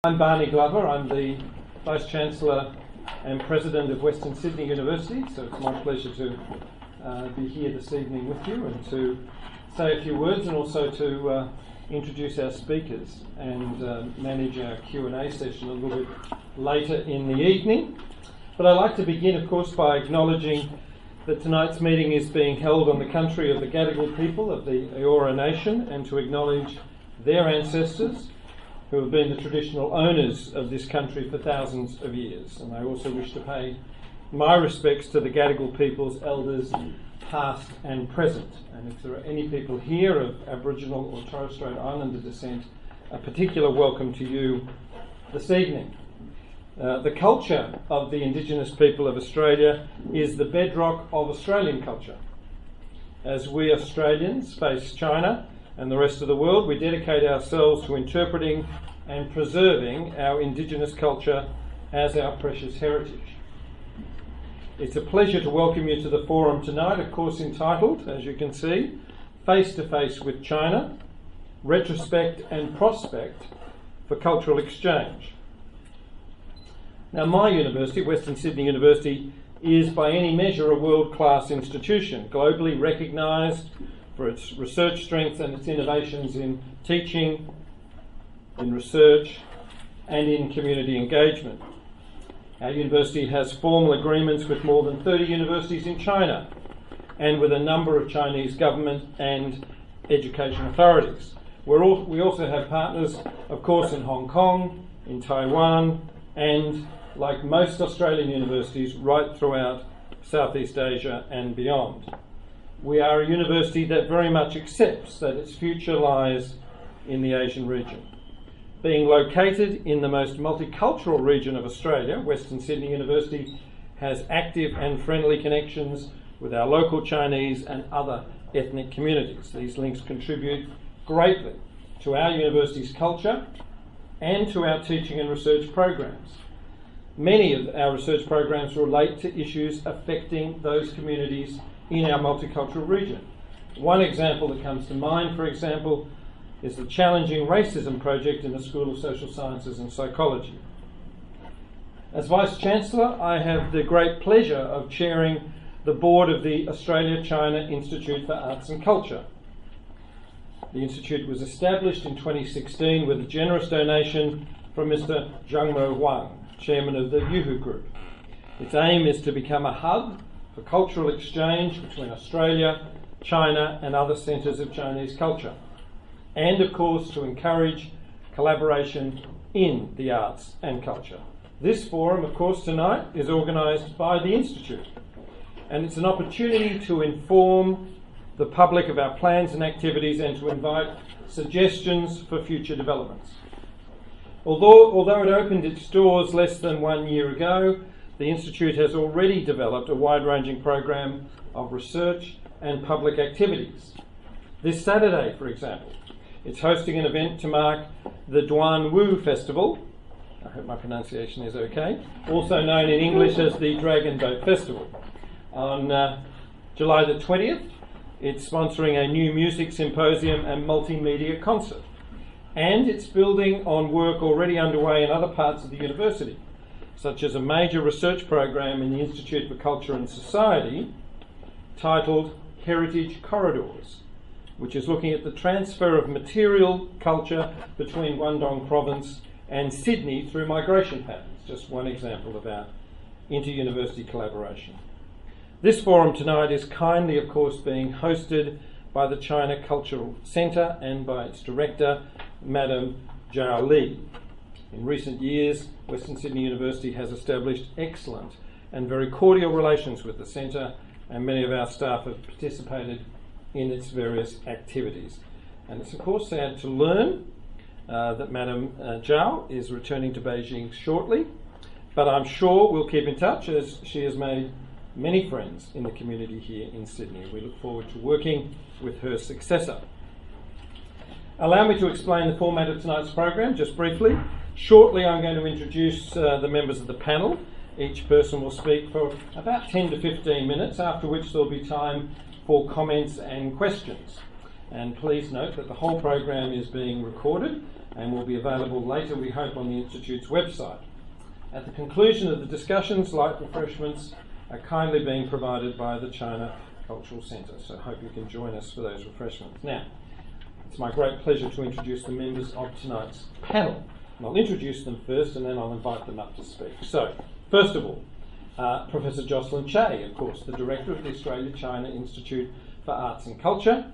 I'm Barney Glover. I'm the Vice Chancellor and President of Western Sydney University, so it's my pleasure to be here this evening with you and to say a few words and also to introduce our speakers and manage our Q&A session a little bit later in the evening. But I'd like to begin, of course, by acknowledging that tonight's meeting is being held on the country of the Gadigal people of the Eora Nation, and to acknowledge their ancestors who have been the traditional owners of this country for thousands of years. And I also wish to pay my respects to the Gadigal people's elders, past and present. And if there are any people here of Aboriginal or Torres Strait Islander descent, a particular welcome to you this evening. The culture of the Indigenous people of Australia is the bedrock of Australian culture. As we Australians face China and the rest of the world, we dedicate ourselves to interpreting and preserving our Indigenous culture as our precious heritage. It's a pleasure to welcome you to the forum tonight, a course entitled, as you can see, Face to Face with China, Retrospect and Prospect for Cultural Exchange. Now, my university, Western Sydney University, is by any measure a world-class institution, globally recognised for its research strength and its innovations in teaching, in research and in community engagement. Our university has formal agreements with more than 30 universities in China and with a number of Chinese government and education authorities. We also have partners, of course, in Hong Kong, in Taiwan, and, like most Australian universities, right throughout Southeast Asia and beyond. We are a university that very much accepts that its future lies in the Asian region. Being located in the most multicultural region of Australia, Western Sydney University has active and friendly connections with our local Chinese and other ethnic communities. These links contribute greatly to our university's culture and to our teaching and research programs. Many of our research programs relate to issues affecting those communities in our multicultural region. One example that comes to mind, for example, is the Challenging Racism project in the School of Social Sciences and Psychology. As Vice-Chancellor, I have the great pleasure of chairing the board of the Australia-China Institute for Arts and Culture. The Institute was established in 2016 with a generous donation from Mr. Zhengmo Wang, chairman of the Yuhu Group. Its aim is to become a hub for cultural exchange between Australia, China and other centres of Chinese culture, and of course to encourage collaboration in the arts and culture. This forum, of course, tonight is organised by the Institute, and it's an opportunity to inform the public of our plans and activities and to invite suggestions for future developments. Although it opened its doors less than 1 year ago, the Institute has already developed a wide-ranging program of research and public activities. This Saturday, for example, it's hosting an event to mark the Duan Wu Festival, I hope my pronunciation is okay, also known in English as the Dragon Boat Festival. On July the 20th, it's sponsoring a new music symposium and multimedia concert. And it's building on work already underway in other parts of the university, such as a major research program in the Institute for Culture and Society titled Heritage Corridors, which is looking at the transfer of material culture between Guangdong Province and Sydney through migration patterns. Just one example of our inter-university collaboration. This forum tonight is kindly, of course, being hosted by the China Cultural Centre and by its director, Madam Zhao Li. In recent years, Western Sydney University has established excellent and very cordial relations with the centre, and many of our staff have participated in its various activities. And it's of course sad to learn that Madam Zhao is returning to Beijing shortly, but I'm sure we'll keep in touch as she has made many friends in the community here in Sydney. We look forward to working with her successor. Allow me to explain the format of tonight's program just briefly. Shortly I'm going to introduce the members of the panel. Each person will speak for about 10 to 15 minutes, after which there'll be time for comments and questions. And please note that the whole program is being recorded and will be available later, we hope, on the Institute's website. At the conclusion of the discussions, light refreshments are kindly being provided by the China Cultural Centre, so I hope you can join us for those refreshments. Now, it's my great pleasure to introduce the members of tonight's panel. And I'll introduce them first and then I'll invite them up to speak. So, first of all, Professor Jocelyn Che, of course, the Director of the Australia-China Institute for Arts and Culture.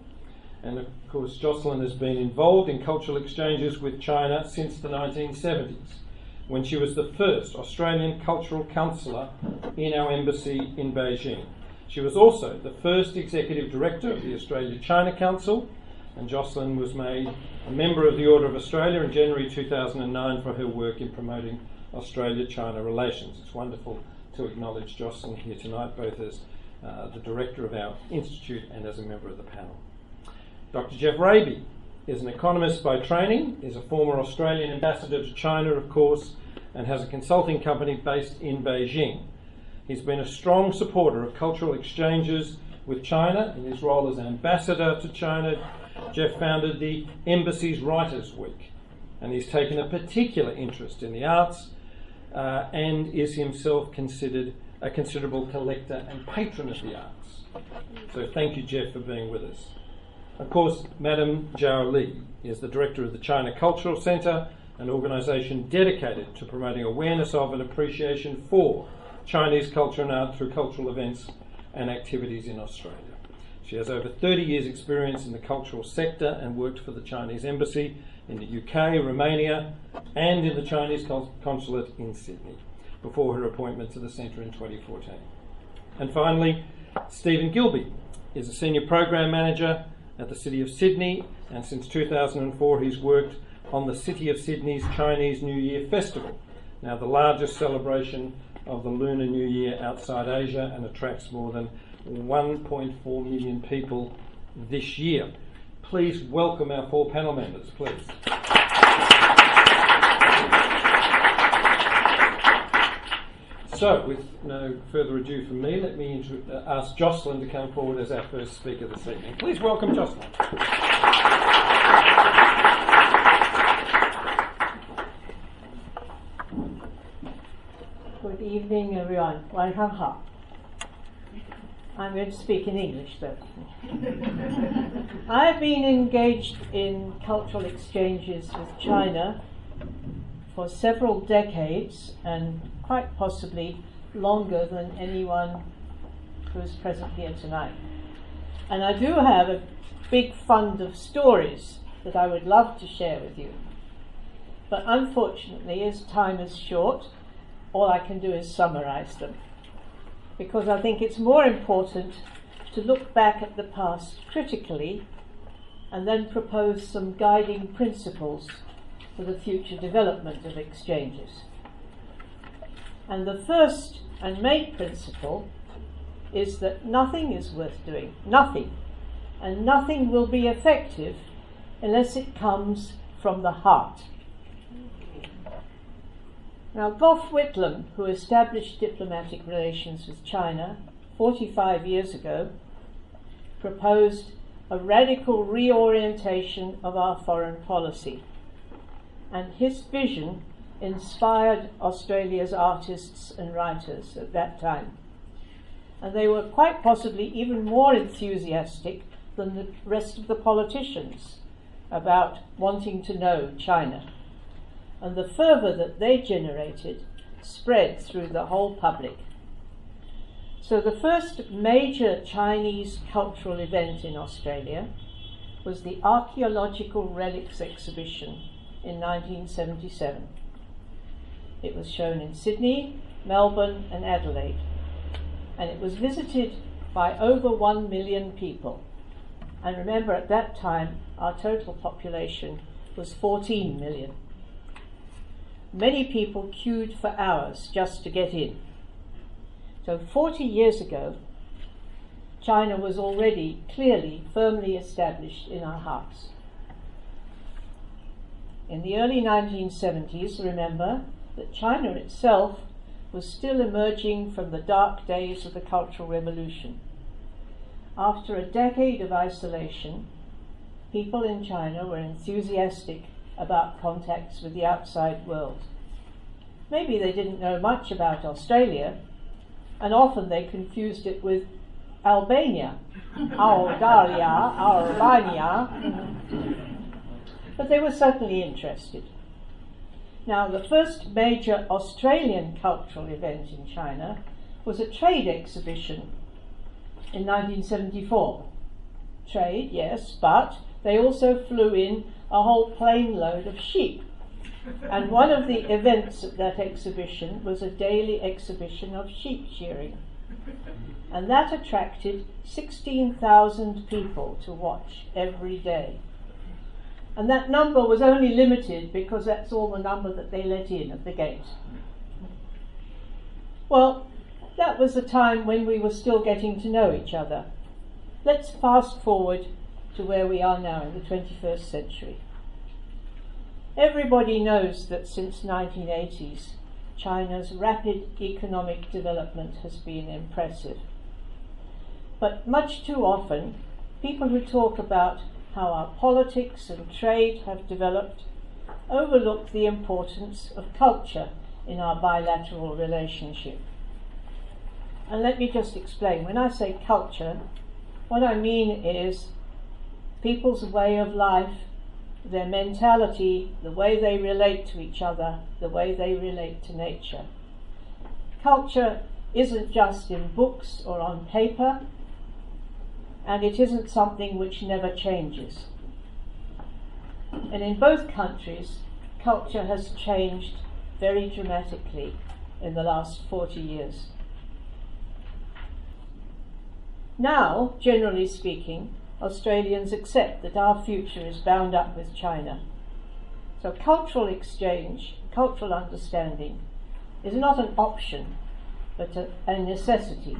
And of course, Jocelyn has been involved in cultural exchanges with China since the 1970s, when she was the first Australian cultural counsellor in our embassy in Beijing. She was also the first Executive Director of the Australia-China Council, and Jocelyn was made a member of the Order of Australia in January 2009 for her work in promoting Australia-China relations. It's wonderful to acknowledge Jocelyn here tonight, both as the Director of our Institute and as a member of the panel. Dr. Jeff Raby is an economist by training, is a former Australian ambassador to China, of course, and has a consulting company based in Beijing. He's been a strong supporter of cultural exchanges with China. In his role as an ambassador to China, Jeff founded the Embassy's Writers' Week, and he's taken a particular interest in the arts and is himself considered a considerable collector and patron of the arts. So thank you, Jeff, for being with us. Of course, Madam Zhao Li is the Director of the China Cultural Centre, an organisation dedicated to promoting awareness of and appreciation for Chinese culture and art through cultural events and activities in Australia. She has over 30 years' experience in the cultural sector and worked for the Chinese Embassy in the UK, Romania, and in the Chinese consulate in Sydney, before her appointment to the Centre in 2014. And finally, Stephen Gilby is a Senior Program Manager at the City of Sydney, and since 2004 he's worked on the City of Sydney's Chinese New Year Festival, now the largest celebration of the Lunar New Year outside Asia, and attracts more than 1.4 million people this year. Please welcome our four panel members, please. So, with no further ado from me, let me ask Jocelyn to come forward as our first speaker this evening. Please welcome Jocelyn. Good evening, everyone. 晚上好. I'm going to speak in English, though. I've been engaged in cultural exchanges with China for several decades, and quite possibly longer than anyone who's present here tonight. And I do have a big fund of stories that I would love to share with you. But unfortunately, as time is short, all I can do is summarize them, because I think it's more important to look back at the past critically and then propose some guiding principles for the future development of exchanges. And the first and main principle is that nothing is worth doing, nothing, and nothing will be effective unless it comes from the heart. Now, Gough Whitlam, who established diplomatic relations with China 45 years ago, proposed a radical reorientation of our foreign policy, and his vision inspired Australia's artists and writers at that time. And they were quite possibly even more enthusiastic than the rest of the politicians about wanting to know China. And the fervour that they generated spread through the whole public. So the first major Chinese cultural event in Australia was the Archaeological Relics Exhibition in 1977. It was shown in Sydney, Melbourne and Adelaide, and it was visited by over 1 million people. And remember, at that time our total population was 14 million. Many people queued for hours just to get in. So 40 years ago, China was already clearly, firmly established in our hearts. In the early 1970s, remember that China itself was still emerging from the dark days of the Cultural Revolution. After a decade of isolation, people in China were enthusiastic about contacts with the outside world. Maybe they didn't know much about Australia, and often they confused it with Albania, Albania, but they were certainly interested. Now, the first major Australian cultural event in China was a trade exhibition in 1974. Trade, yes, but they also flew in a whole plane load of sheep. And one of the events at that exhibition was a daily exhibition of sheep shearing. And that attracted 16,000 people to watch every day. And that number was only limited because that's all the number that they let in at the gate. Well, that was the time when we were still getting to know each other. Let's fast forward to where we are now in the 21st century. Everybody knows that since 1980s, China's rapid economic development has been impressive. But much too often, people who talk about how our politics and trade have developed overlook the importance of culture in our bilateral relationship. And let me just explain. When I say culture, what I mean is people's way of life, their mentality, the way they relate to each other, the way they relate to nature. Culture isn't just in books or on paper, and it isn't something which never changes. And in both countries, culture has changed very dramatically in the last 40 years. Now, generally speaking, Australians accept that our future is bound up with China. So cultural exchange, cultural understanding, is not an option, but a necessity.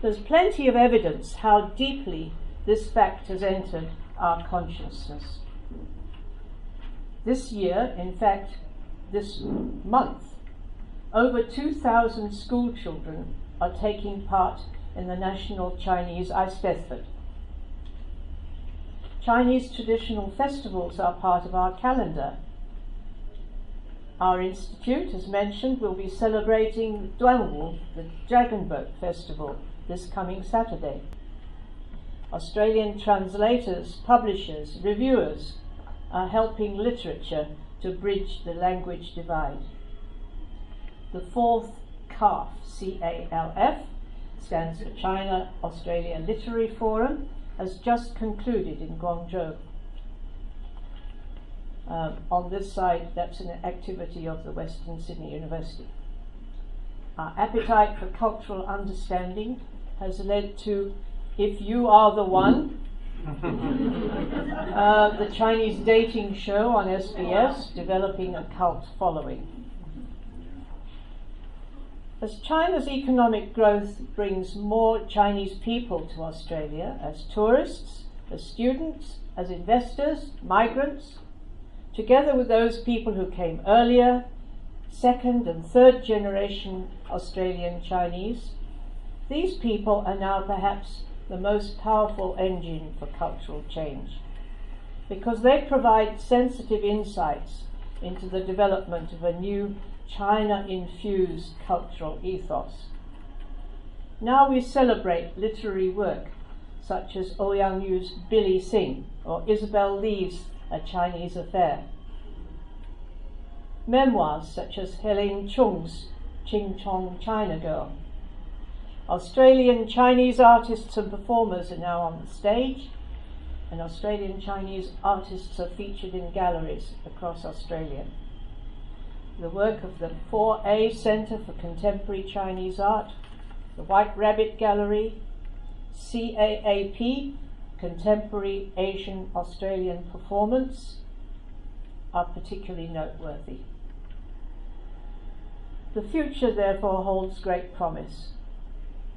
There's plenty of evidence how deeply this fact has entered our consciousness. This year, in fact, this month, over 2,000 school children are taking part in the National Chinese Eisteddfod. Chinese traditional festivals are part of our calendar. Our institute, as mentioned, will be celebrating Duanwu, the Dragon Boat Festival, this coming Saturday. Australian translators, publishers, reviewers are helping literature to bridge the language divide. The fourth CALF, C-A-L-F, stands for China Australia Literary Forum, has just concluded in Guangzhou. On this side, that's an activity of the Western Sydney University. Our appetite for cultural understanding has led to If You Are the One, the Chinese dating show on SBS, developing a cult following. As China's economic growth brings more Chinese people to Australia as tourists, as students, as investors, migrants, together with those people who came earlier, second and third generation Australian Chinese, these people are now perhaps the most powerful engine for cultural change, because they provide sensitive insights into the development of a new China-infused cultural ethos. Now we celebrate literary work such as Ouyang Yu's Billy Sing or Isabel Lee's A Chinese Affair. Memoirs such as Helene Chung's Ching Chong China Girl. Australian Chinese artists and performers are now on the stage, and Australian Chinese artists are featured in galleries across Australia. The work of the 4A Centre for Contemporary Chinese Art, the White Rabbit Gallery, CAAP, Contemporary Asian Australian Performance, are particularly noteworthy. The future, therefore, holds great promise.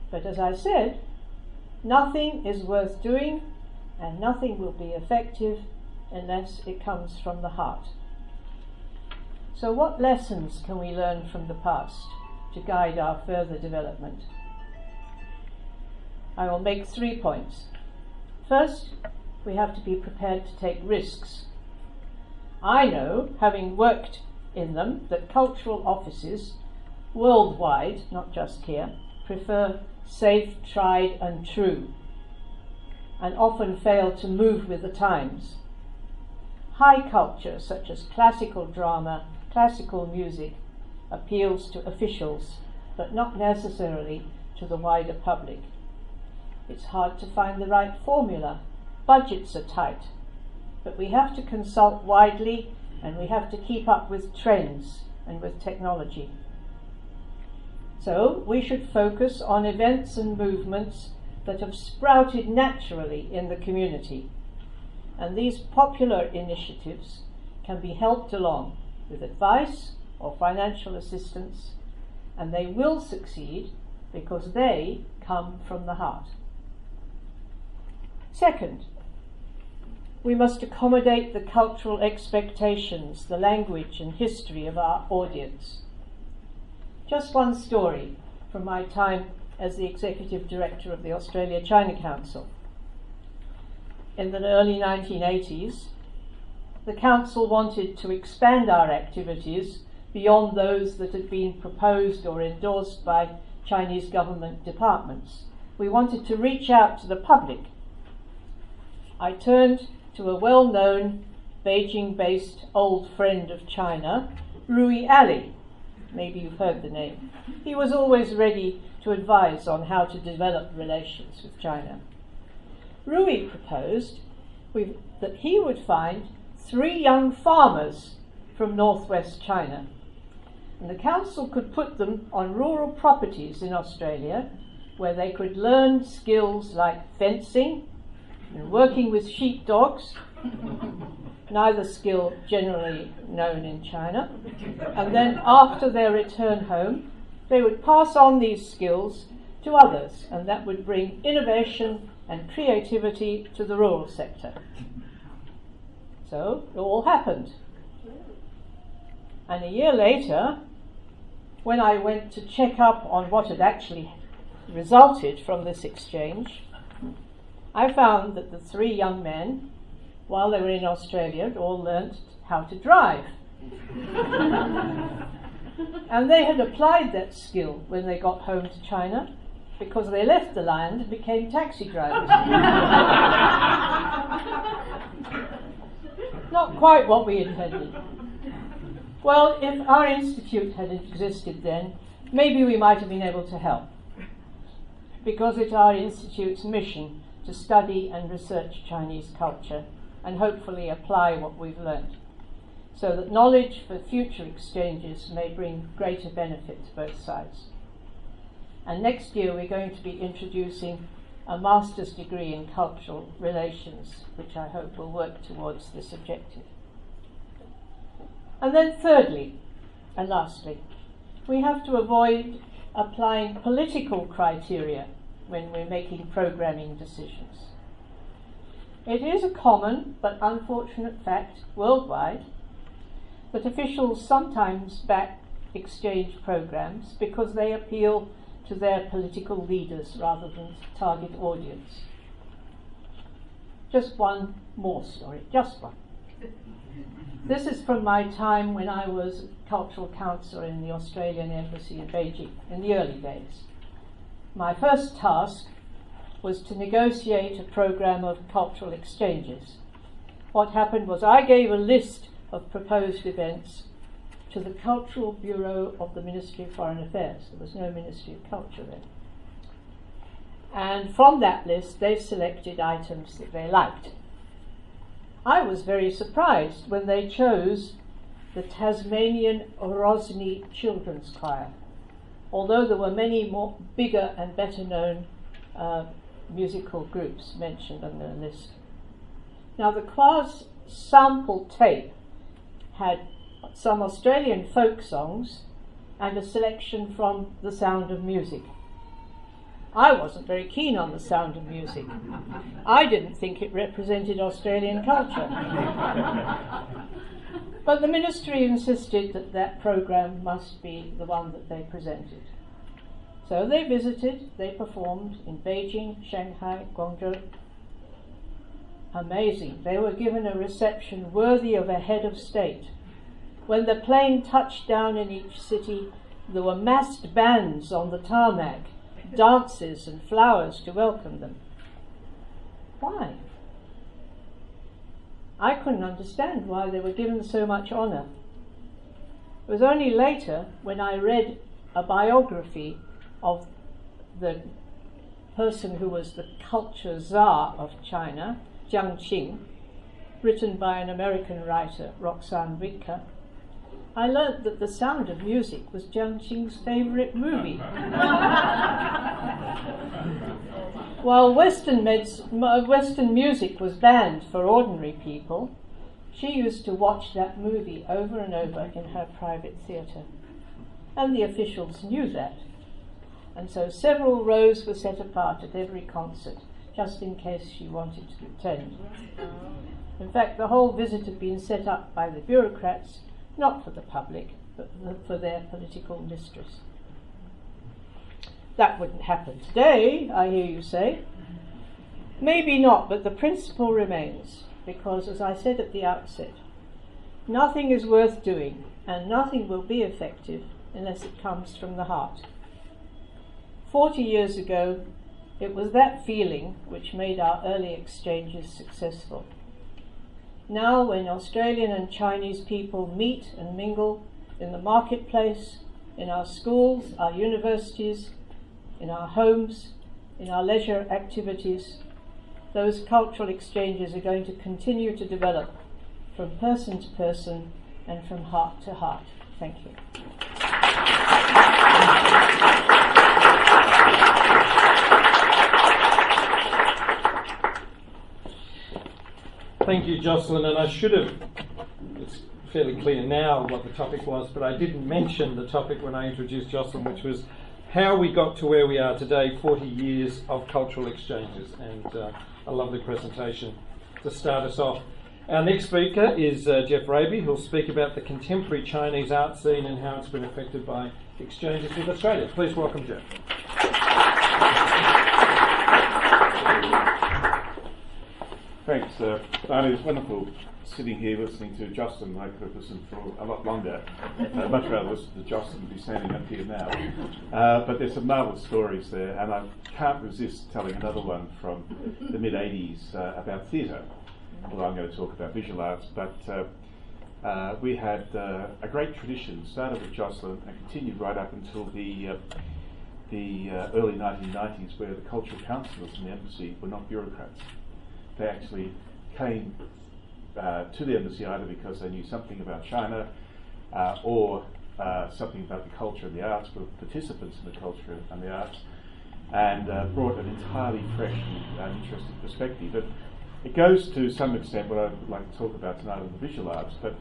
But as I said, nothing is worth doing and nothing will be effective unless it comes from the heart. So what lessons can we learn from the past to guide our further development? I will make 3 points. First, we have to be prepared to take risks. I know, having worked in them, that cultural offices worldwide, not just here, prefer safe, tried and true, and often fail to move with the times. High culture, such as classical drama, classical music, appeals to officials, but not necessarily to the wider public. It's hard to find the right formula. Budgets are tight, but we have to consult widely and we have to keep up with trends and with technology. So we should focus on events and movements that have sprouted naturally in the community. And these popular initiatives can be helped along with advice or financial assistance, and they will succeed because they come from the heart. Second, we must accommodate the cultural expectations, the language and history of our audience. Just one story from my time as the Executive Director of the Australia-China Council. In the early 1980s, the Council wanted to expand our activities beyond those that had been proposed or endorsed by Chinese government departments. We wanted to reach out to the public. I turned to a well-known Beijing-based old friend of China, Rui Ali. Maybe you've heard the name. He was always ready to advise on how to develop relations with China. Rui proposed that he would find 3 young farmers from northwest China, and the council could put them on rural properties in Australia where they could learn skills like fencing and working with sheepdogs, neither skill generally known in China, and then after their return home they would pass on these skills to others, and that would bring innovation and creativity to the rural sector. So it all happened. And a year later, when I went to check up on what had actually resulted from this exchange, I found that the 3 young men, while they were in Australia, had all learnt how to drive. And they had applied that skill when they got home to China, because they left the land and became taxi drivers. Not quite what we intended. Well, if our institute had existed then, maybe we might have been able to help, because it's our institute's mission to study and research Chinese culture and hopefully apply what we've learned, so that knowledge for future exchanges may bring greater benefit to both sides. And next year we're going to be introducing a master's degree in cultural relations, which I hope will work towards this objective. And then thirdly, and lastly, we have to avoid applying political criteria when we're making programming decisions. It is a common but unfortunate fact worldwide that officials sometimes back exchange programs because they appeal to their political leaders rather than target audience. Just one more story, just one. This is from my time when I was cultural counsellor in the Australian Embassy in Beijing in the early days. My first task was to negotiate a program of cultural exchanges. What happened was I gave a list of proposed events to the Cultural Bureau of the Ministry of Foreign Affairs. There was no Ministry of Culture then. And from that list they selected items that they liked. I was very surprised when they chose the Tasmanian Orosny Children's Choir, although there were many more bigger and better known musical groups mentioned on their list. Now the choir's sample tape had some Australian folk songs and a selection from The Sound of Music. I wasn't very keen on The Sound of Music. I didn't think it represented Australian culture. But the ministry insisted that that program must be the one that they presented. So they visited, they performed in Beijing, Shanghai, Guangzhou. Amazing. They were given a reception worthy of a head of state. When the plane touched down in each city, there were massed bands on the tarmac, dances and flowers to welcome them. Why? I couldn't understand why they were given so much honour. It was only later, when I read a biography of the person who was the culture czar of China, Jiang Qing, written by an American writer, Roxane Wittker, I learnt that The Sound of Music was Jiang Qing's favourite movie. While Western music was banned for ordinary people, she used to watch that movie over and over in her private theatre. And the officials knew that. And so several rows were set apart at every concert, just in case she wanted to attend. In fact, the whole visit had been set up by the bureaucrats, not for the public, but for their political mistress. That wouldn't happen today, I hear you say. Maybe not, but the principle remains, because, as I said at the outset, nothing is worth doing, and nothing will be effective unless it comes from the heart. 40 years ago, it was that feeling which made our early exchanges successful. Now, when Australian and Chinese people meet and mingle in the marketplace, in our schools, our universities, in our homes, in our leisure activities, those cultural exchanges are going to continue to develop from person to person and from heart to heart. Thank you. Thank you, Jocelyn, and I should have, it's fairly clear now what the topic was, but I didn't mention the topic when I introduced Jocelyn, which was how we got to where we are today, 40 years of cultural exchanges, and a lovely presentation to start us off. Our next speaker is Jeff Raby, who'll speak about the contemporary Chinese art scene and how it's been affected by exchanges with Australia. Please welcome Jeff. Thanks, Barney. It's wonderful sitting here listening to Jocelyn. I could have listened for a lot longer. Much rather listen to Jocelyn than be standing up here now. But there's some marvellous stories there, and I can't resist telling another one from the mid-80s about theatre. Although I'm going to talk about visual arts, but we had a great tradition, started with Jocelyn and continued right up until the early 1990s, where the cultural councillors in the embassy were not bureaucrats. They actually came to the embassy either because they knew something about China or something about the culture and the arts, were participants in the culture and the arts, and brought an entirely fresh and interesting perspective. But it goes to some extent what I would like to talk about tonight in the visual arts, but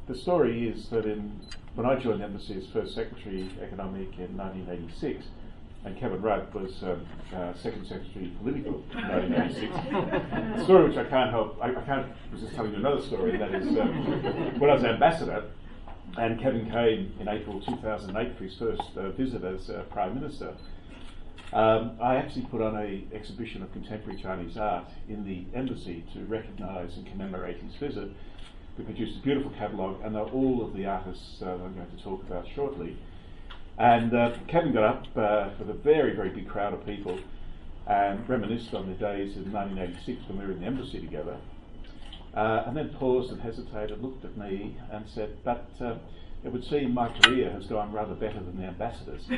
the story is that when I joined the embassy as First Secretary Economic in 1986, and Kevin Rudd was Second Secretary Political in 1986. A story which I can't resist telling you another story, and that is when I was ambassador, and Kevin came in April 2008 for his first visit as Prime Minister, I actually put on an exhibition of contemporary Chinese art in the embassy to recognise and commemorate his visit. We produced a beautiful catalogue, and they're all of the artists that I'm going to talk about shortly. And Kevin got up with a very, very big crowd of people and reminisced on the days in 1986 when we were in the embassy together, and then paused and hesitated, looked at me and said, but it would seem my career has gone rather better than the ambassadors. The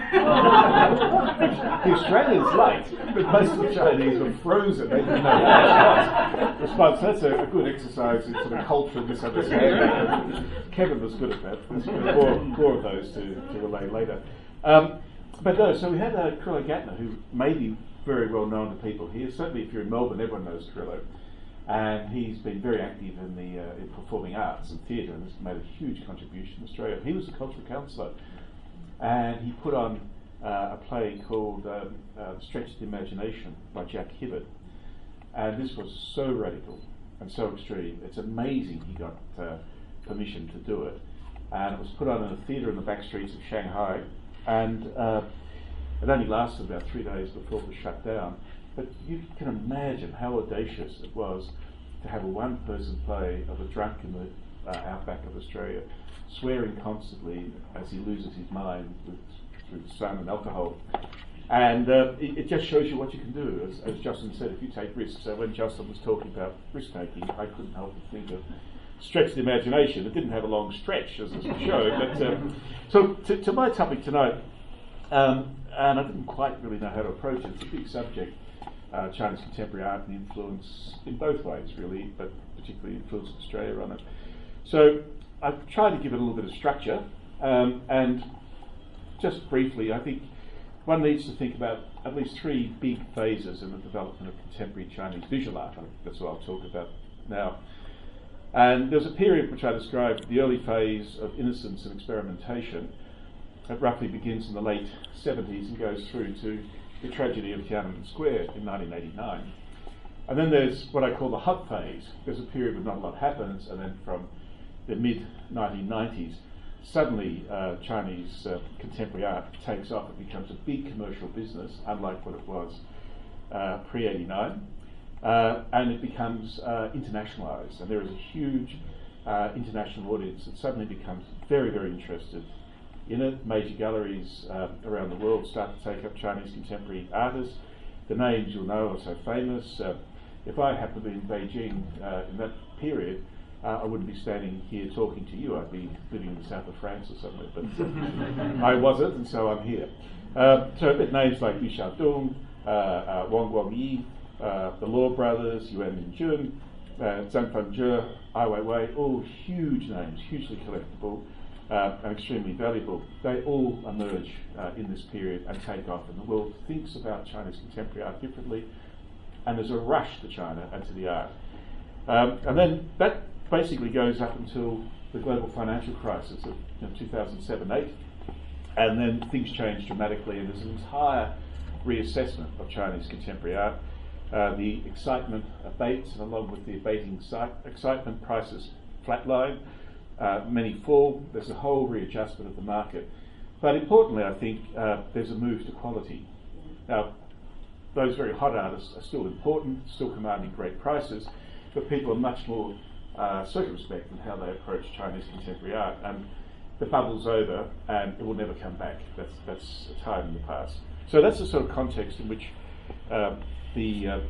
Australians liked, but most of the Chinese were frozen. They didn't know what response. That's a good exercise in sort of cultural misunderstanding. Kevin was good at that. There's more of those to relay later. But no, so we had Carrillo Gatner, who may be very well known to people here. Certainly if you're in Melbourne, everyone knows Carrillo. And he's been very active in the in performing arts and theatre, and has made a huge contribution to Australia. He was a cultural councillor, and he put on a play called Stretched Imagination by Jack Hibbert. And this was so radical and so extreme. It's amazing he got permission to do it. And it was put on in a theatre in the back streets of Shanghai, and it only lasted about 3 days before it was shut down. but you can imagine how audacious it was to have a one-person play of a drunk in the outback of Australia, swearing constantly as he loses his mind through the sun and alcohol. And it just shows you what you can do. As Justin said, if you take risks. So when Justin was talking about risk-taking, I couldn't help but think of stretch the imagination. It didn't have a long stretch, as this showed. But so to my topic tonight, and I didn't quite really know how to approach it. It's a big subject, Chinese contemporary art and influence in both ways, really, but particularly influence of Australia on it. So I've tried to give it a little bit of structure, and just briefly, I think one needs to think about at least three big phases in the development of contemporary Chinese visual art. That's what I'll talk about now. And there's a period which I described, the early phase of innocence and experimentation, that roughly begins in the late 70s and goes through to the tragedy of Tiananmen Square in 1989. And then there's what I call the hot phase. There's a period where not a lot happens, and then from the mid-1990s, suddenly Chinese contemporary art takes off. It becomes a big commercial business, unlike what it was pre-89. And it becomes internationalised, and there is a huge international audience that suddenly becomes very, very interested in it. Major galleries around the world start to take up Chinese contemporary artists. The names you'll know are so famous. If I happened to be in Beijing in that period, I wouldn't be standing here talking to you. I'd be living in the south of France or somewhere, but I wasn't, and so I'm here. So names like Li Xiaodong, Wang Guangyi, the Law Brothers, Yuan Minjun, Zhang Fengzhe, Ai Weiwei, all huge names, hugely collectible and extremely valuable. They all emerge in this period and take off, and the world thinks about Chinese contemporary art differently, and there's a rush to China and to the art. And then that basically goes up until the global financial crisis of 2007-8, and then things change dramatically, and there's an entire reassessment of Chinese contemporary art. The excitement abates, and along with the abating excitement, prices flatline, many fall. There's a whole readjustment of the market. But importantly, I think there's a move to quality. Now, those very hot artists are still important, still commanding great prices, but people are much more circumspect in how they approach Chinese contemporary art, and the bubble's over and it will never come back. That's a time in the past. So that's the sort of context in which the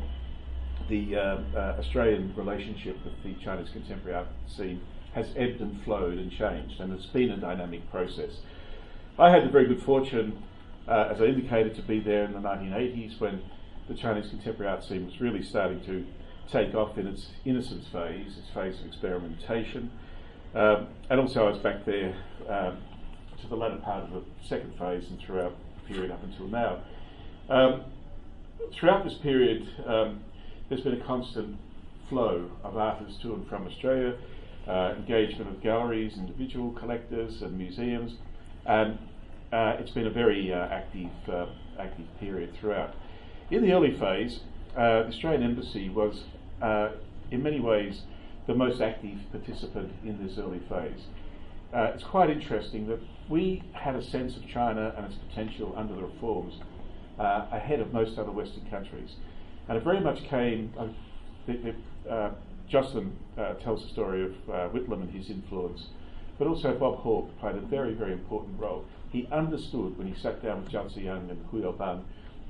Australian relationship with the Chinese contemporary art scene has ebbed and flowed and changed, and it's been a dynamic process. I had the very good fortune, as I indicated, to be there in the 1980s when the Chinese contemporary art scene was really starting to take off in its innocence phase, its phase of experimentation. And also I was back there to the latter part of the second phase and throughout the period up until now. Throughout this period, there's been a constant flow of artists to and from Australia, engagement of galleries, individual collectors and museums, and it's been a very active period throughout. In the early phase, the Australian Embassy was in many ways the most active participant in this early phase. It's quite interesting that we had a sense of China and its potential under the reforms ahead of most other Western countries. And it very much came, Jocelyn tells the story of Whitlam and his influence, but also Bob Hawke played a very, very important role. He understood when he sat down with Jiang Zeyoung and Hu Yaobang,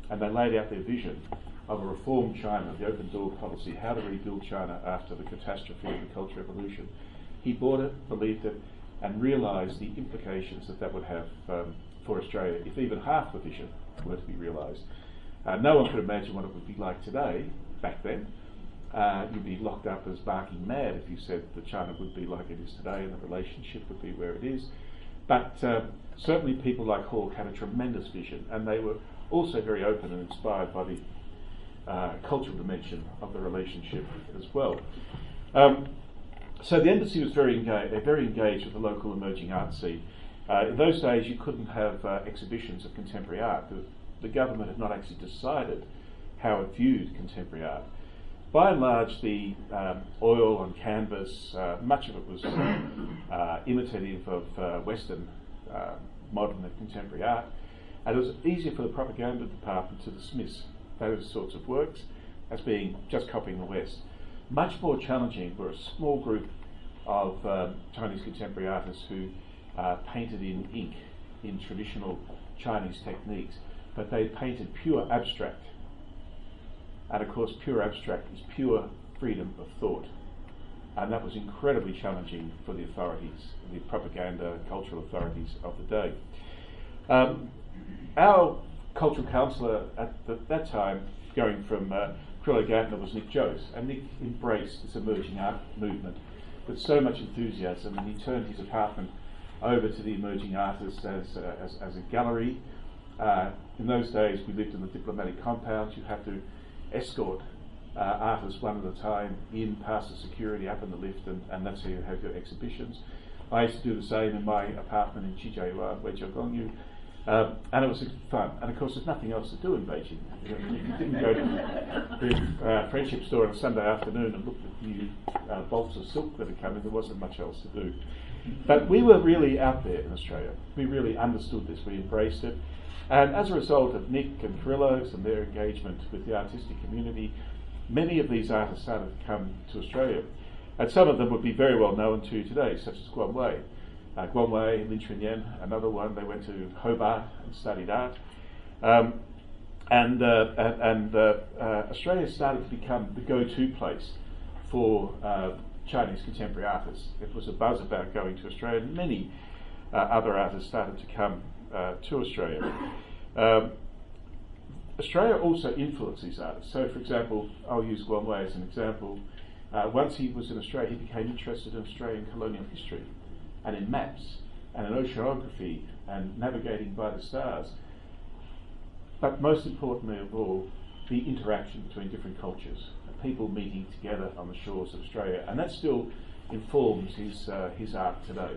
and they laid out their vision of a reformed China, the open door policy, how to rebuild China after the catastrophe of the Cultural Revolution. He bought it, believed it, and realised the implications that would have for Australia if even half the vision were to be realised. No one could imagine what it would be like today, back then. You'd be locked up as barking mad if you said that China would be like it is today and the relationship would be where it is. But certainly people like Hawke had a tremendous vision, and they were also very open and inspired by the cultural dimension of the relationship as well. So the embassy was very engaged with the local emerging art scene. In those days you couldn't have exhibitions of contemporary art. The government had not actually decided how it viewed contemporary art. By and large, the oil on canvas, much of it was imitative of Western modern and contemporary art, and it was easier for the propaganda department to dismiss those sorts of works as being just copying the West. Much more challenging were a small group of Chinese contemporary artists who painted in ink in traditional Chinese techniques, but they painted pure abstract. And of course, pure abstract is pure freedom of thought. And that was incredibly challenging for the authorities, the propaganda, cultural authorities of the day. Our cultural counsellor at that time, going from Crillo Gantner, was Nick Jose, and Nick embraced this emerging art movement with so much enthusiasm, and he turned his apartment over to the emerging artists as a gallery. In those days, we lived in the diplomatic compounds. You had to escort artists one at a time in, past the security, up in the lift, and that's how you have your exhibitions. I used to do the same in my apartment in Chijiayua, Weijiaogongyu, and it was fun. And of course, there's nothing else to do in Beijing. If you didn't go to the friendship store on a Sunday afternoon and look at the new bolts of silk that had come in, there wasn't much else to do. But we were really out there in Australia. We really understood this. We embraced it. And as a result of Nick and Crillo's and their engagement with the artistic community, many of these artists started to come to Australia. And some of them would be very well known to today, such as Guan Wei. Guan Wei, Lin Chunyan, another one. They went to Hobart and studied art. Australia started to become the go-to place for Chinese contemporary artists. It was a buzz about going to Australia, and many other artists started to come to Australia. Australia also influenced these artists. So, for example, I'll use Guan Wei as an example. Once he was in Australia, he became interested in Australian colonial history and in maps and in oceanography and navigating by the stars. But most importantly of all, the interaction between different cultures, people meeting together on the shores of Australia, and that still informs his art today.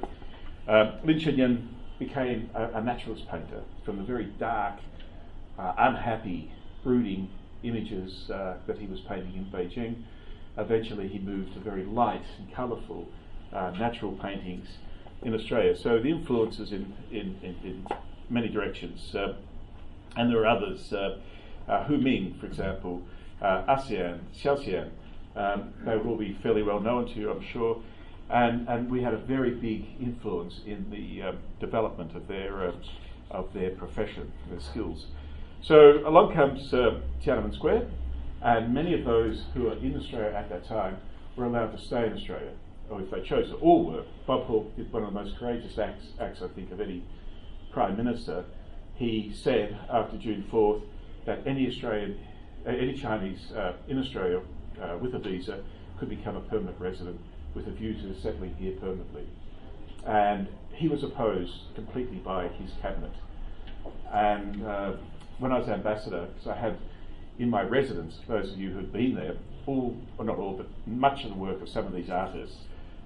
Lin Chunyan became a naturalist painter from the very dark, unhappy, brooding images that he was painting in Beijing. Eventually he moved to very light and colourful natural paintings in Australia. So the influences in many directions. And there are others, Hu Ming, for example, ASEAN, Xiaoxian, they will all be fairly well known to you, I'm sure. And we had a very big influence in the development of their profession, their skills. So along comes Tiananmen Square, and many of those who were in Australia at that time were allowed to stay in Australia, or if they chose to, all were. Bob Hawke did one of the most courageous acts I think, of any Prime Minister. He said after June 4th that any Chinese in Australia with a visa could become a permanent resident with a view to settling here permanently. And he was opposed completely by his cabinet. And when I was ambassador, because I had in my residence, those of you who had been there, all, well not all, but much of the work of some of these artists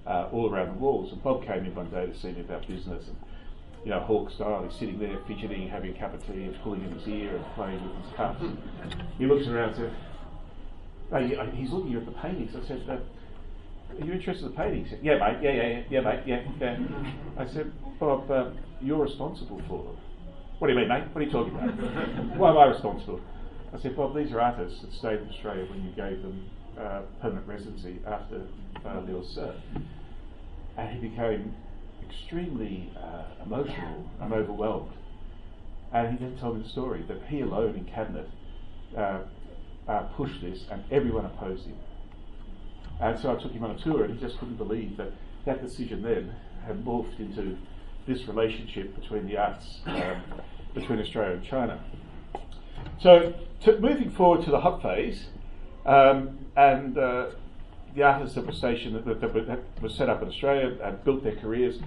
all around the walls. And Bob came in one day to see me about business, and you know, Hawke style, he's sitting there fidgeting, having a cup of tea and pulling in his ear and playing with his cups. He looks around and says, he's looking at the paintings. I said, are you interested in the paintings? He said, yeah mate, yeah mate, yeah. I said, Bob, you're responsible for them. What do you mean, mate? What are you talking about? Why am I responsible? I said, Bob, these are artists that stayed in Australia when you gave them permanent residency after Liu Se. And he became extremely emotional and overwhelmed. And he then told me the story that he alone in cabinet pushed this, and everyone opposed him. And so I took him on a tour, and he just couldn't believe that that decision then had morphed into this relationship between the arts between Australia and China. So moving forward to the hot phase, and the artists that were stationed, that were set up in Australia and built their careers.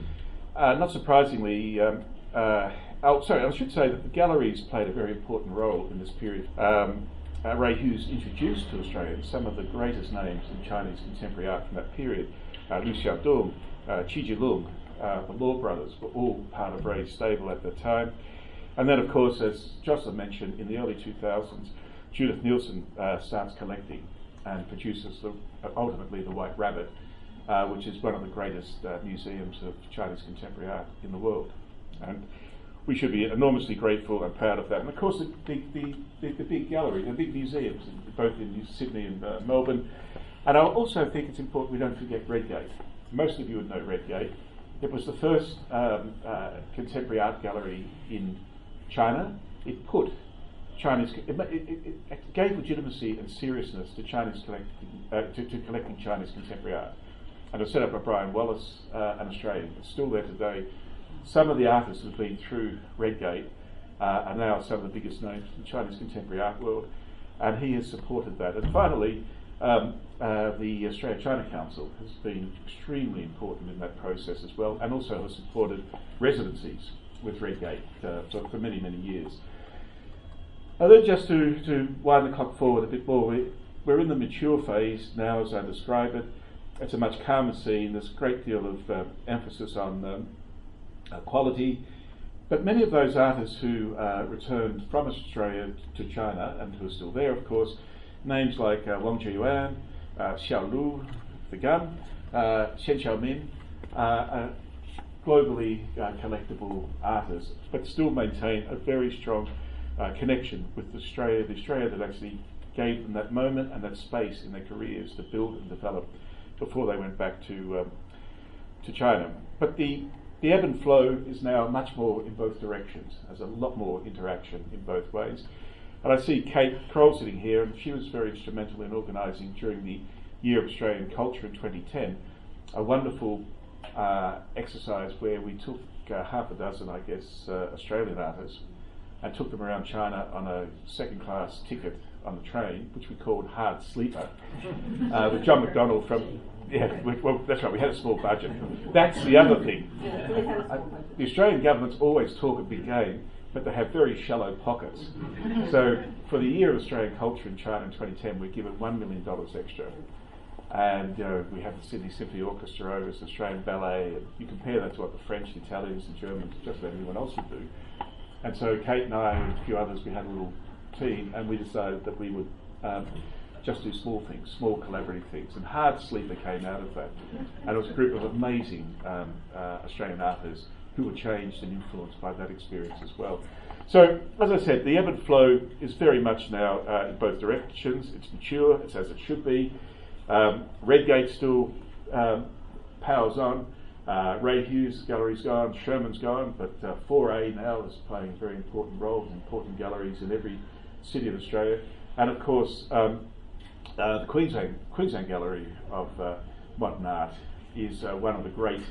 Not surprisingly, I should say that the galleries played a very important role in this period. Ray Hughes introduced to Australia some of the greatest names in Chinese contemporary art from that period. Liu Xiaodong, Qi Jilong, the Law brothers were all part of Ray's stable at that time. And then, of course, as Jocelyn mentioned, in the early 2000s, Judith Nielsen starts collecting and produces ultimately the White Rabbit, which is one of the greatest museums of Chinese contemporary art in the world. And we should be enormously grateful and proud of that. And of course, the big gallery, the big museums, both in Sydney and Melbourne. And I also think it's important we don't forget Redgate. Most of you would know Redgate. It was the first contemporary art gallery in China. It put Chinese, it gave legitimacy and seriousness to Chinese collecting Chinese contemporary art. And it was set up by Brian Wallace, an Australian. It's still there today. Some of the artists who've been through Redgate are now some of the biggest names in the Chinese contemporary art world, and he has supported that. And finally, the Australia-China Council has been extremely important in that process as well, and also has supported residencies with Redgate for many, many years. And then just to wind the clock forward a bit more, we're in the mature phase now, as I describe it. It's a much calmer scene. There's a great deal of emphasis on quality, but many of those artists who returned from Australia to China, and who are still there, of course, names like Wang Zhiyuan, Xiao Lu, the Gun, Xian Xiaomin, globally collectible artists, but still maintain a very strong connection with Australia, the Australia that actually gave them that moment and that space in their careers to build and develop before they went back to China. But the ebb and flow is now much more in both directions. There's a lot more interaction in both ways. And I see Kate Kroll sitting here, and she was very instrumental in organising during the Year of Australian Culture in 2010 a wonderful exercise where we took half a dozen, I guess, Australian artists and took them around China on a second-class ticket on the train, which we called Hard Sleeper, with John McDonnell from... Yeah, well, that's right, we had a small budget. That's the other thing. The Australian governments always talk a big game, but they have very shallow pockets. So for the Year of Australian Culture in China in 2010, we're given $1 million extra. And we have the Sydney Symphony Orchestra over, the Australian Ballet, and you compare that to what the French, the Italians, the Germans, just about anyone else would do. And so Kate and I and a few others, we had a little team, and we decided that we would just do small things, small collaborative things. And Hard Sleeper came out of that. And it was a group of amazing Australian artists who were changed and influenced by that experience as well. So, as I said, the ebb and flow is very much now in both directions. It's mature, it's as it should be. Redgate still powers on. Ray Hughes' gallery's gone, Sherman's gone, but 4A now is playing a very important role in important galleries in every city of Australia. And of course, the Queensland Gallery of Modern Art is one of the great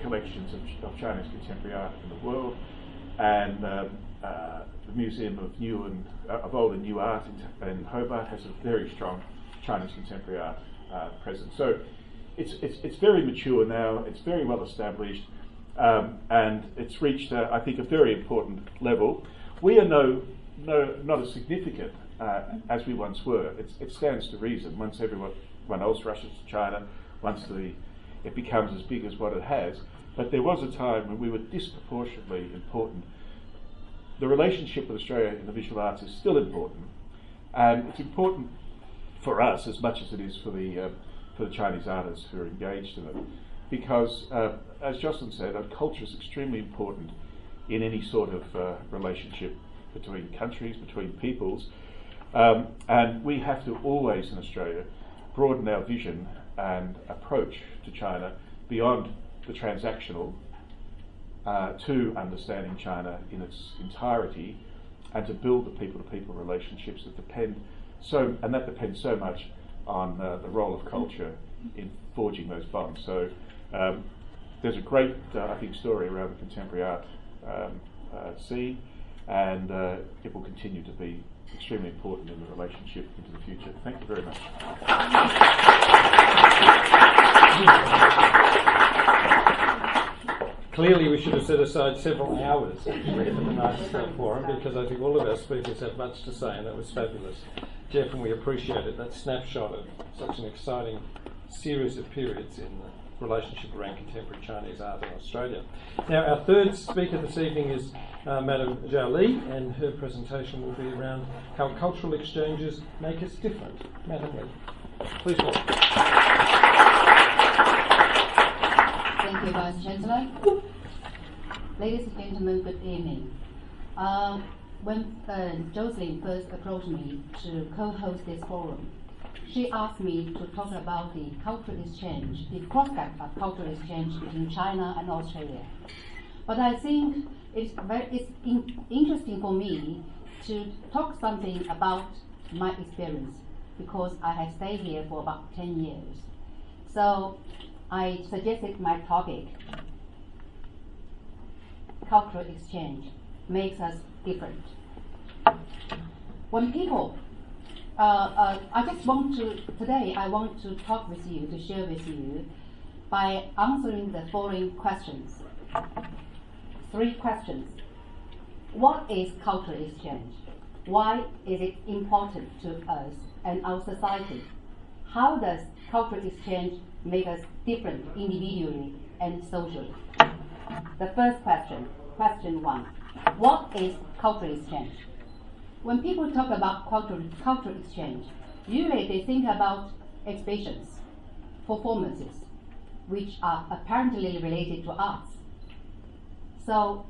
collections of Chinese contemporary art in the world, and the Museum of Old and New Art in Hobart has a very strong Chinese contemporary art presence. So it's very mature now. It's very well established, and it's reached, I think, a very important level. We are not as significant as we once were. It stands to reason. Once everyone else rushes to China, once it becomes as big as what it has. But there was a time when we were disproportionately important. The relationship with Australia in the visual arts is still important, and it's important for us as much as it is for the Chinese artists who are engaged in it, because as Jocelyn said, culture is extremely important in any sort of relationship between countries, between peoples, and we have to always in Australia broaden our vision and approach to China beyond the transactional to understanding China in its entirety, and to build the people-to-people relationships that depends so much on the role of culture in forging those bonds. So there's a great, I think, story around the contemporary art scene, and it will continue to be extremely important in the relationship into the future. Thank you very much. Clearly we should have set aside several hours actually for tonight's forum, because I think all of our speakers have much to say, and that was fabulous. Jeff, and we appreciate it, that snapshot of such an exciting series of periods in the relationship around contemporary Chinese art in Australia. Now, our third speaker this evening is Madame Zhao Li, and her presentation will be around how cultural exchanges make us different. Madame Li, please welcome. Thank you, Vice Chancellor. Ladies and gentlemen, good evening. When Jocelyn first approached me to co-host this forum, she asked me to talk about the cultural exchange, the prospect of cultural exchange between China and Australia. But I think it's interesting for me to talk something about my experience, because I have stayed here for about 10 years. So I suggested my topic, cultural exchange makes us different. When people, today I want to talk with you, to share with you, by answering the following questions. 3 questions. What is cultural exchange? Why is it important to us and our society? How does cultural exchange make us different individually and socially? The first question, question 1. What is cultural exchange? When people talk about cultural exchange, usually they think about exhibitions, performances, which are apparently related to arts. So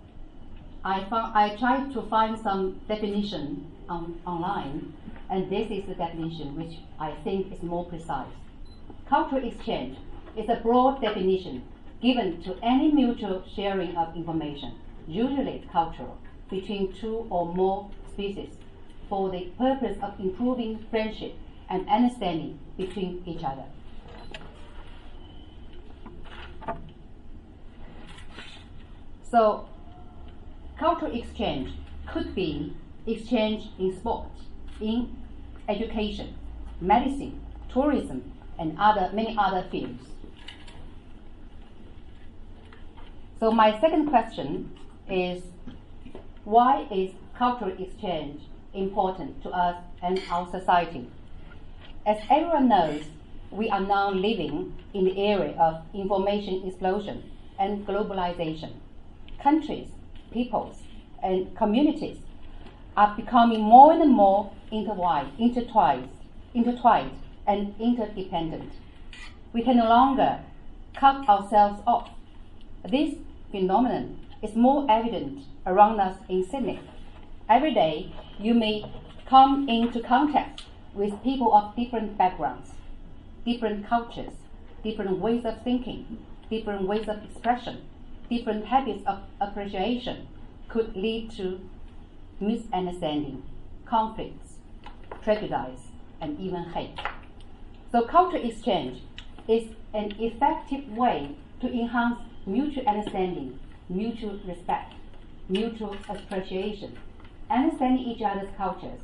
I tried to find some definition online, and this is the definition which I think is more precise. Cultural exchange is a broad definition given to any mutual sharing of information, usually cultural, between 2 or more species for the purpose of improving friendship and understanding between each other. So, cultural exchange could be exchange in sport, in education, medicine, tourism, and many other fields. So my second question is, why is cultural exchange important to us and our society? As everyone knows, we are now living in the era of information explosion and globalization. Countries, peoples, and communities are becoming more and more intertwined, and interdependent. We can no longer cut ourselves off. This phenomenon is more evident around us in Sydney. Every day, you may come into contact with people of different backgrounds, different cultures, different ways of thinking, different ways of expression, different habits of appreciation could lead to misunderstanding, conflicts, prejudice, and even hate. So cultural exchange is an effective way to enhance mutual understanding, mutual respect, mutual appreciation. Understanding each other's cultures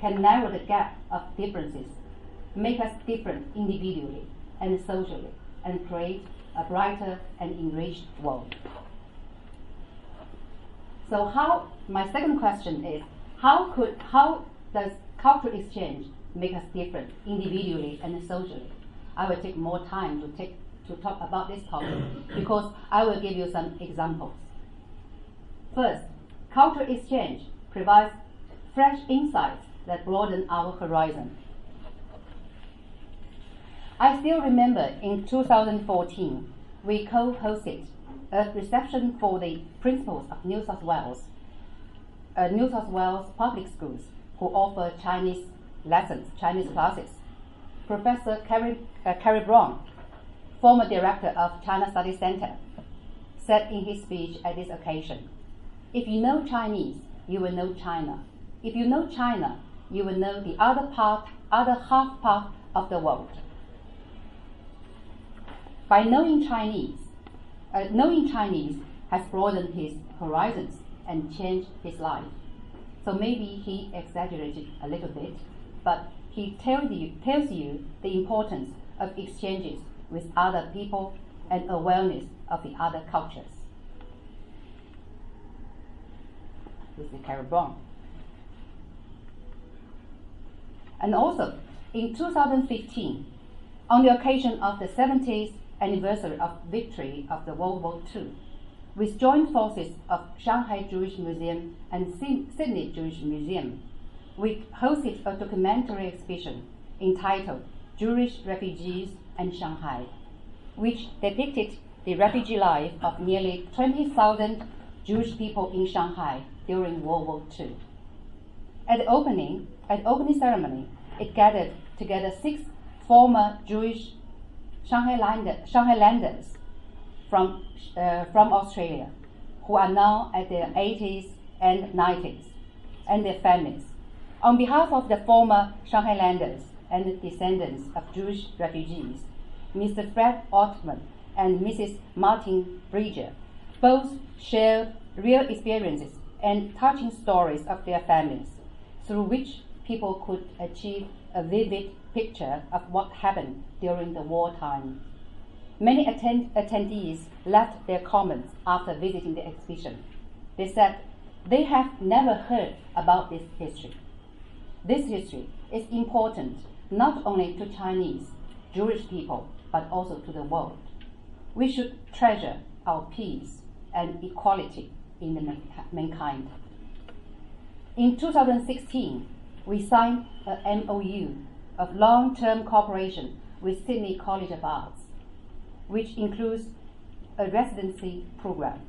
can narrow the gap of differences, make us different individually and socially, and create a brighter and enriched world. So my second question is, how does cultural exchange make us different individually and socially? I will take more time to talk about this topic because I will give you some examples. First, cultural exchange provides fresh insights that broaden our horizon. I still remember in 2014, we co-hosted a reception for the principals of New South Wales public schools who offer Chinese lessons, Chinese classes. Professor Carrie Brown, former director of China Studies Center, said in his speech at this occasion, "If you know Chinese, you will know China. If you know China, you will know the other half part of the world." By knowing Chinese has broadened his horizons and changed his life. So maybe he exaggerated a little bit, but he tells you the importance of exchanges with other people and awareness of the other cultures. This is Carrie Brown. And also, in 2015, on the occasion of the 70th anniversary of victory of the World War II, with joint forces of Shanghai Jewish Museum and Sydney Jewish Museum, we hosted a documentary exhibition entitled Jewish Refugees and Shanghai, which depicted the refugee life of nearly 20,000 Jewish people in Shanghai during World War II. At the opening ceremony, it gathered together 6 former Jewish Shanghailanders from Australia, who are now at their 80s and 90s, and their families. On behalf of the former Shanghailanders and the descendants of Jewish refugees, Mr. Fred Altman and Mrs. Martin Bridger both shared real experiences and touching stories of their families, through which people could achieve a vivid picture of what happened during the wartime. Many attendees left their comments after visiting the exhibition. They said they have never heard about this history. This history is important not only to Chinese, Jewish people, but also to the world. We should treasure our peace and equality in the mankind. In 2016, we signed an MOU of long-term cooperation with Sydney College of Arts, which includes a residency program.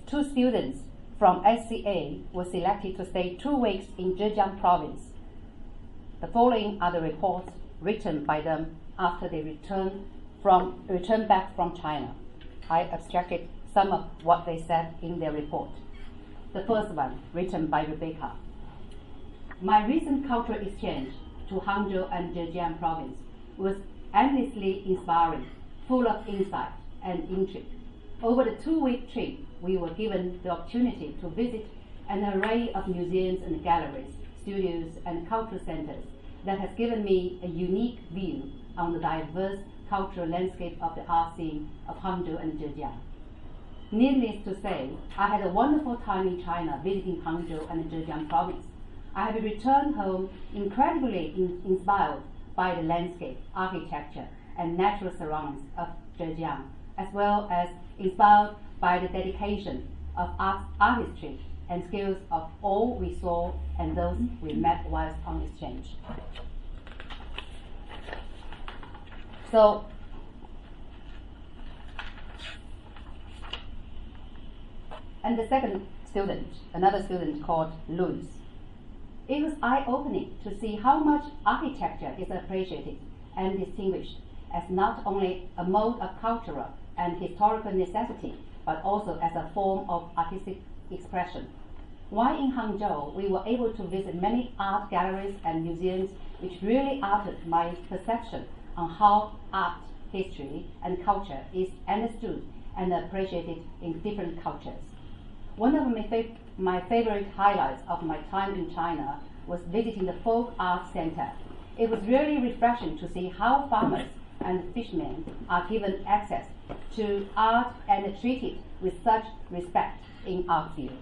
2 students from SCA were selected to stay 2 weeks in Zhejiang province. The following are the reports written by them after they returned back from China. I abstracted some of what they said in their report. The first one, written by Rebecca. My recent cultural exchange to Hangzhou and Zhejiang province was endlessly inspiring, full of insight and intrigue. Over the 2-week trip, we were given the opportunity to visit an array of museums and galleries, studios and cultural centers that has given me a unique view on the diverse cultural landscape of the art scene of Hangzhou and Zhejiang. Needless to say, I had a wonderful time in China visiting Hangzhou and Zhejiang province. I have returned home incredibly inspired by the landscape, architecture, and natural surroundings of Zhejiang, as well as inspired by the dedication of artistry and skills of all we saw and those we met whilst on exchange. So, and the second student, another student called Louis. It was eye-opening to see how much architecture is appreciated and distinguished as not only a mode of cultural and historical necessity, but also as a form of artistic expression. While in Hangzhou, we were able to visit many art galleries and museums which really altered my perception on how art, history, and culture is understood and appreciated in different cultures. One of my favorite highlights of my time in China was visiting the Folk Art Center. It was really refreshing to see how farmers and fishermen are given access to art and treated with such respect in art field.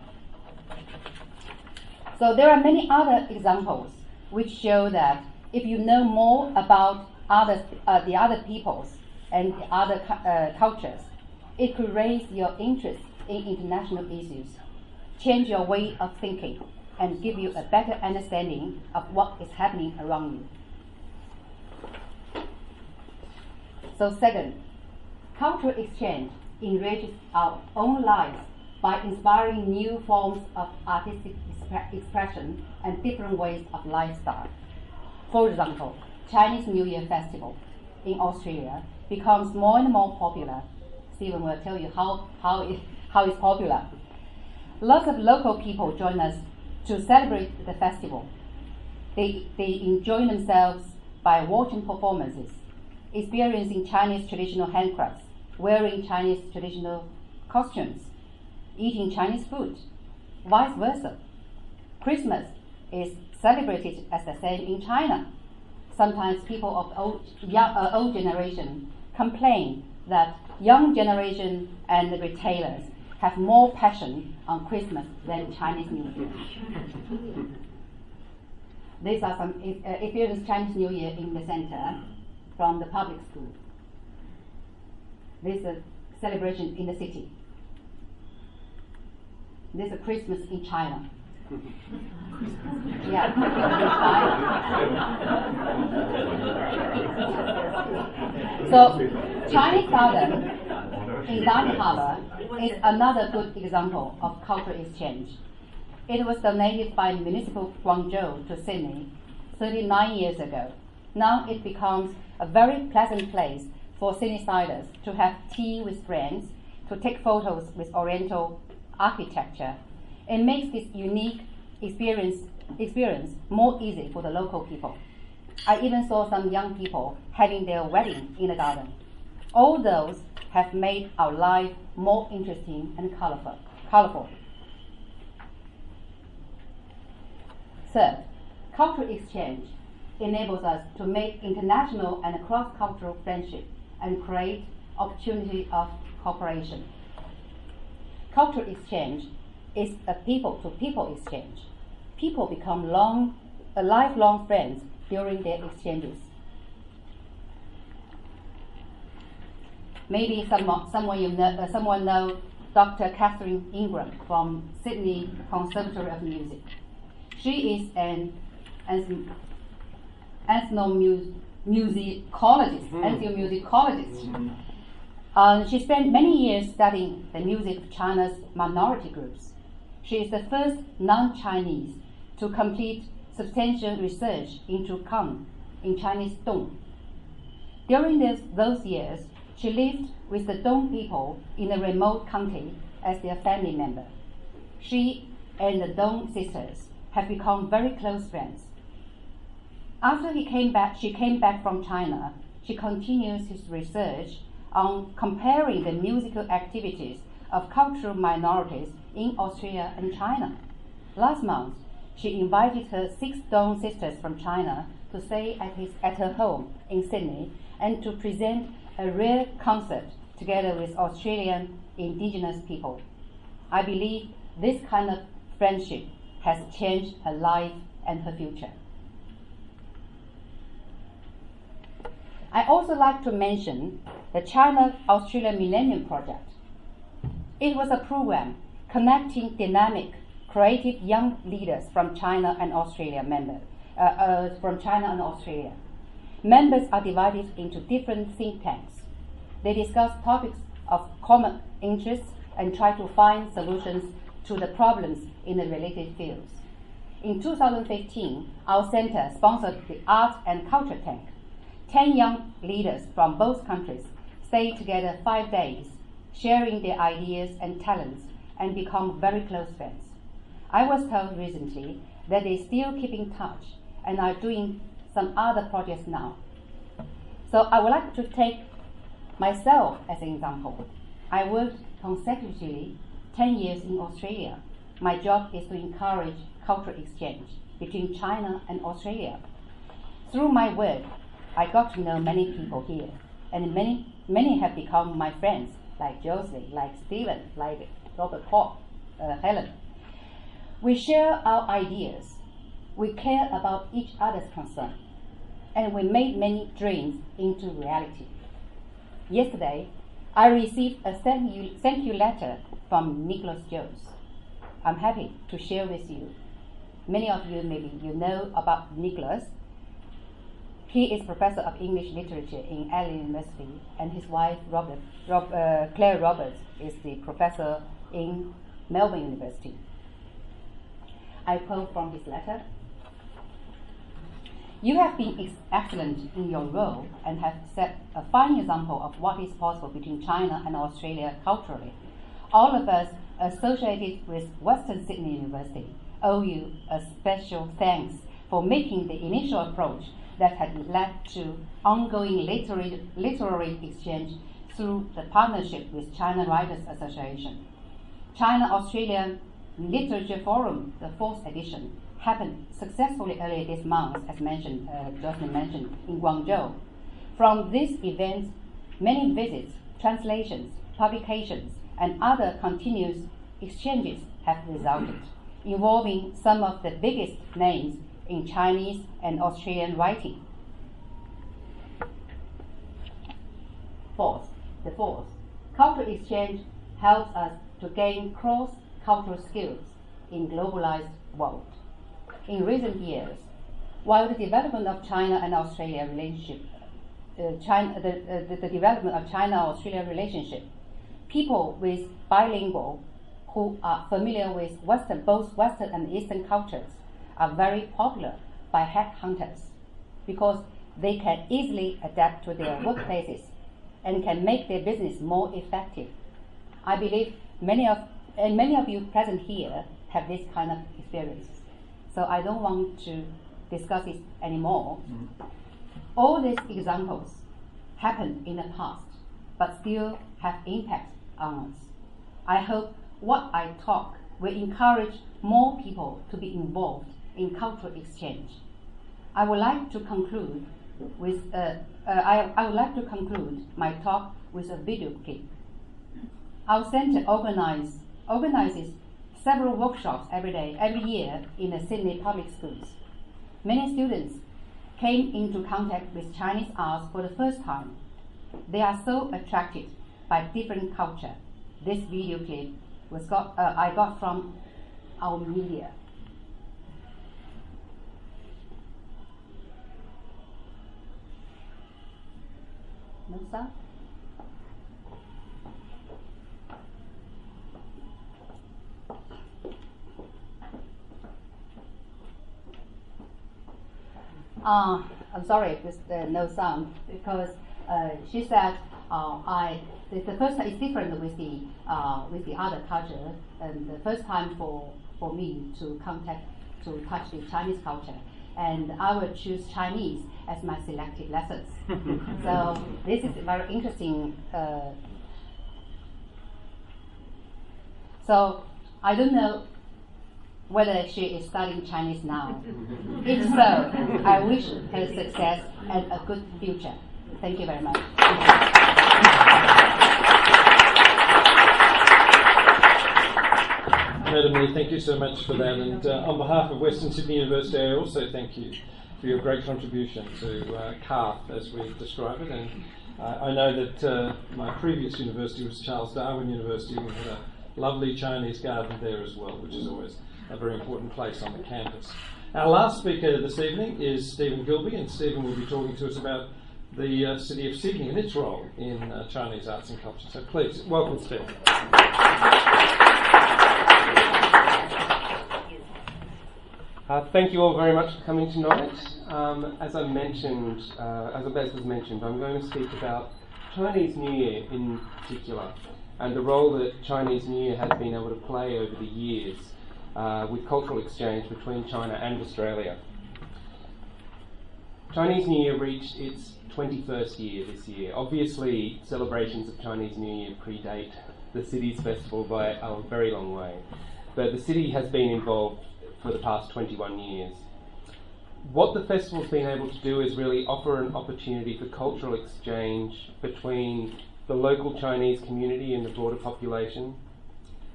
So there are many other examples which show that if you know more about the other peoples and the other cultures, it could raise your interest in international issues, change your way of thinking, and give you a better understanding of what is happening around you. So second, cultural exchange enriches our own lives by inspiring new forms of artistic expression and different ways of lifestyle. For example, Chinese New Year Festival in Australia becomes more and more popular. Stephen will tell you how it's popular. Lots of local people join us to celebrate the festival. They enjoy themselves by watching performances, experiencing Chinese traditional handcrafts, wearing Chinese traditional costumes, eating Chinese food, vice versa. Christmas is celebrated as the same in China. Sometimes people of old generation complain that young generation and the retailers have more passion on Christmas than Chinese New Year. These are some experience Chinese New Year in the center from the public school. This is a celebration in the city. This is a Christmas in China. Yeah. So, Chinese garden in Dani Harbor is another good example of cultural exchange. It was donated by Municipal Guangzhou to Sydney 39 years ago. Now it becomes a very pleasant place for Sydneysiders to have tea with friends, to take photos with Oriental architecture. It makes this unique experience more easy for the local people. I even saw some young people having their wedding in the garden. All those have made our life more interesting and colorful. Third, cultural exchange enables us to make international and cross-cultural friendship and create opportunity of cooperation. Cultural exchange is a people-to-people exchange. People become lifelong friends during their exchanges. Maybe someone know Dr. Catherine Ingram from Sydney Conservatory of Music. She is an ethnomusicologist. She spent many years studying the music of China's minority groups. She is the first non-Chinese to complete substantial research into Kang in Chinese Dong. During those years, she lived with the Dong people in a remote county as their family member. She and the Dong sisters have become very close friends. After she came back from China, she continues his research on comparing the musical activities of cultural minorities in Australia and China. Last month, she invited her 6 Dong sisters from China to stay at her home in Sydney and to present a rare concert together with Australian Indigenous people. I believe this kind of friendship has changed her life and her future. I also like to mention the China-Australia Millennium Project. It was a program connecting dynamic, creative young leaders from China and Australia. Members are divided into different think tanks. They discuss topics of common interest and try to find solutions to the problems in the related fields. In 2015, our center sponsored the Art and Culture Tank. 10 young leaders from both countries stayed together 5 days, sharing their ideas and talents, and become very close friends. I was told recently that they still keep in touch and are doing some other projects now. So I would like to take myself as an example. I worked consecutively 10 years in Australia. My job is to encourage cultural exchange between China and Australia. Through my work, I got to know many people here, and many have become my friends, like Josie, like Stephen, like Robert Paul, Helen. We share our ideas, we care about each other's concern, and we made many dreams into reality. Yesterday, I received a thank you letter from Nicholas Jones. I'm happy to share with you. Many of you maybe you know about Nicholas. He is professor of English literature in Adelaide University, and his wife Claire Roberts is the professor in Melbourne University. I quote from his letter. You have been excellent in your role and have set a fine example of what is possible between China and Australia culturally. All of us associated with Western Sydney University owe you a special thanks for making the initial approach that had led to ongoing literary exchange through the partnership with China Writers Association. China-Australia Literature Forum, the 4th edition, happened successfully earlier this month, as Jocelyn mentioned, in Guangzhou. From this event, many visits, translations, publications, and other continuous exchanges have resulted, involving some of the biggest names in Chinese and Australian writing. Fourth, cultural exchange helps us to gain cross-cultural skills in globalized world. In recent years, while the development of China and Australia relationship, people with bilingual who are familiar with both Western and Eastern cultures are very popular by headhunters because they can easily adapt to their workplaces and can make their business more effective. I believe many of you present here have this kind of experience. So I don't want to discuss it anymore. All these examples happened in the past, but still have impact on us. I hope what I talk will encourage more people to be involved in cultural exchange. I would like to conclude my talk with a video clip. Our center organizes several workshops every year in the Sydney public schools. Many students came into contact with Chinese arts for the first time. They are so attracted by different culture. This video clip I got from our media. No sound? I'm sorry with no sound because she said the first time is different with the other culture, and the first time for me to touch the Chinese culture, and I will choose Chinese as my selected lessons. So this is very interesting. So I don't know whether she is studying Chinese now. If so, I wish her success and a good future. Thank you very much. Madam Lee, thank you so much for that. And on behalf of Western Sydney University, I also thank you for your great contribution to CARF, as we describe it. And I know that my previous university was Charles Darwin University. We had a lovely Chinese garden there as well, which is always a very important place on the campus. Our last speaker this evening is Stephen Gilby, and Stephen will be talking to us about the city of Sydney and its role in Chinese arts and culture. So please, welcome Stephen. Thank you all very much for coming tonight. As was mentioned, I'm going to speak about Chinese New Year in particular, and the role that Chinese New Year has been able to play over the years with cultural exchange between China and Australia. Chinese New Year reached its 21st year this year. Obviously, celebrations of Chinese New Year predate the city's festival by a very long way, but the city has been involved for the past 21 years. What the festival's been able to do is really offer an opportunity for cultural exchange between the local Chinese community and the broader population,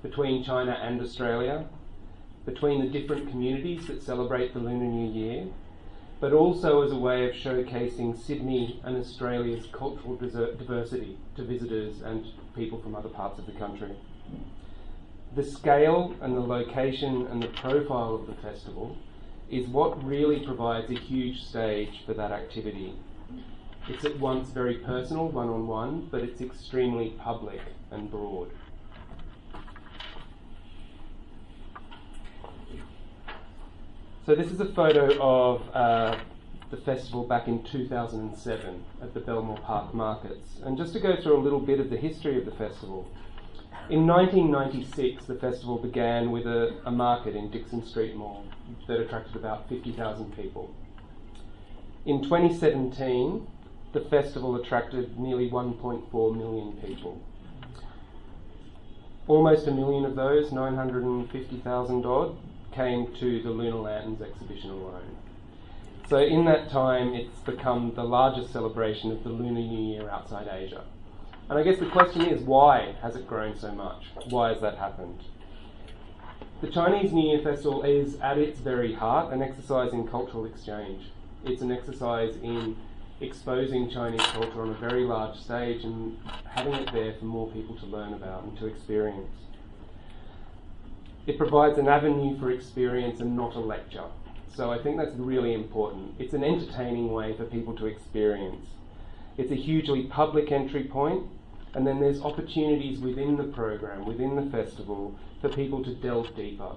between China and Australia, between the different communities that celebrate the Lunar New Year, but also as a way of showcasing Sydney and Australia's cultural diversity to visitors and people from other parts of the country. The scale and the location and the profile of the festival is what really provides a huge stage for that activity. It's at once very personal, one-on-one, but it's extremely public and broad. So this is a photo of the festival back in 2007 at the Belmore Park Markets. And just to go through a little bit of the history of the festival. In 1996, the festival began with a market in Dixon Street Mall that attracted about 50,000 people. In 2017, the festival attracted nearly 1.4 million people. Almost a million of those, 950,000 odd, came to the Lunar Lanterns exhibition alone. So in that time, it's become the largest celebration of the Lunar New Year outside Asia. And I guess the question is, why has it grown so much? Why has that happened? The Chinese New Year Festival is, at its very heart, an exercise in cultural exchange. It's an exercise in exposing Chinese culture on a very large stage and having it there for more people to learn about and to experience. It provides an avenue for experience and not a lecture. So I think that's really important. It's an entertaining way for people to experience. It's a hugely public entry point, And then there's opportunities within the program, within the festival, for people to delve deeper.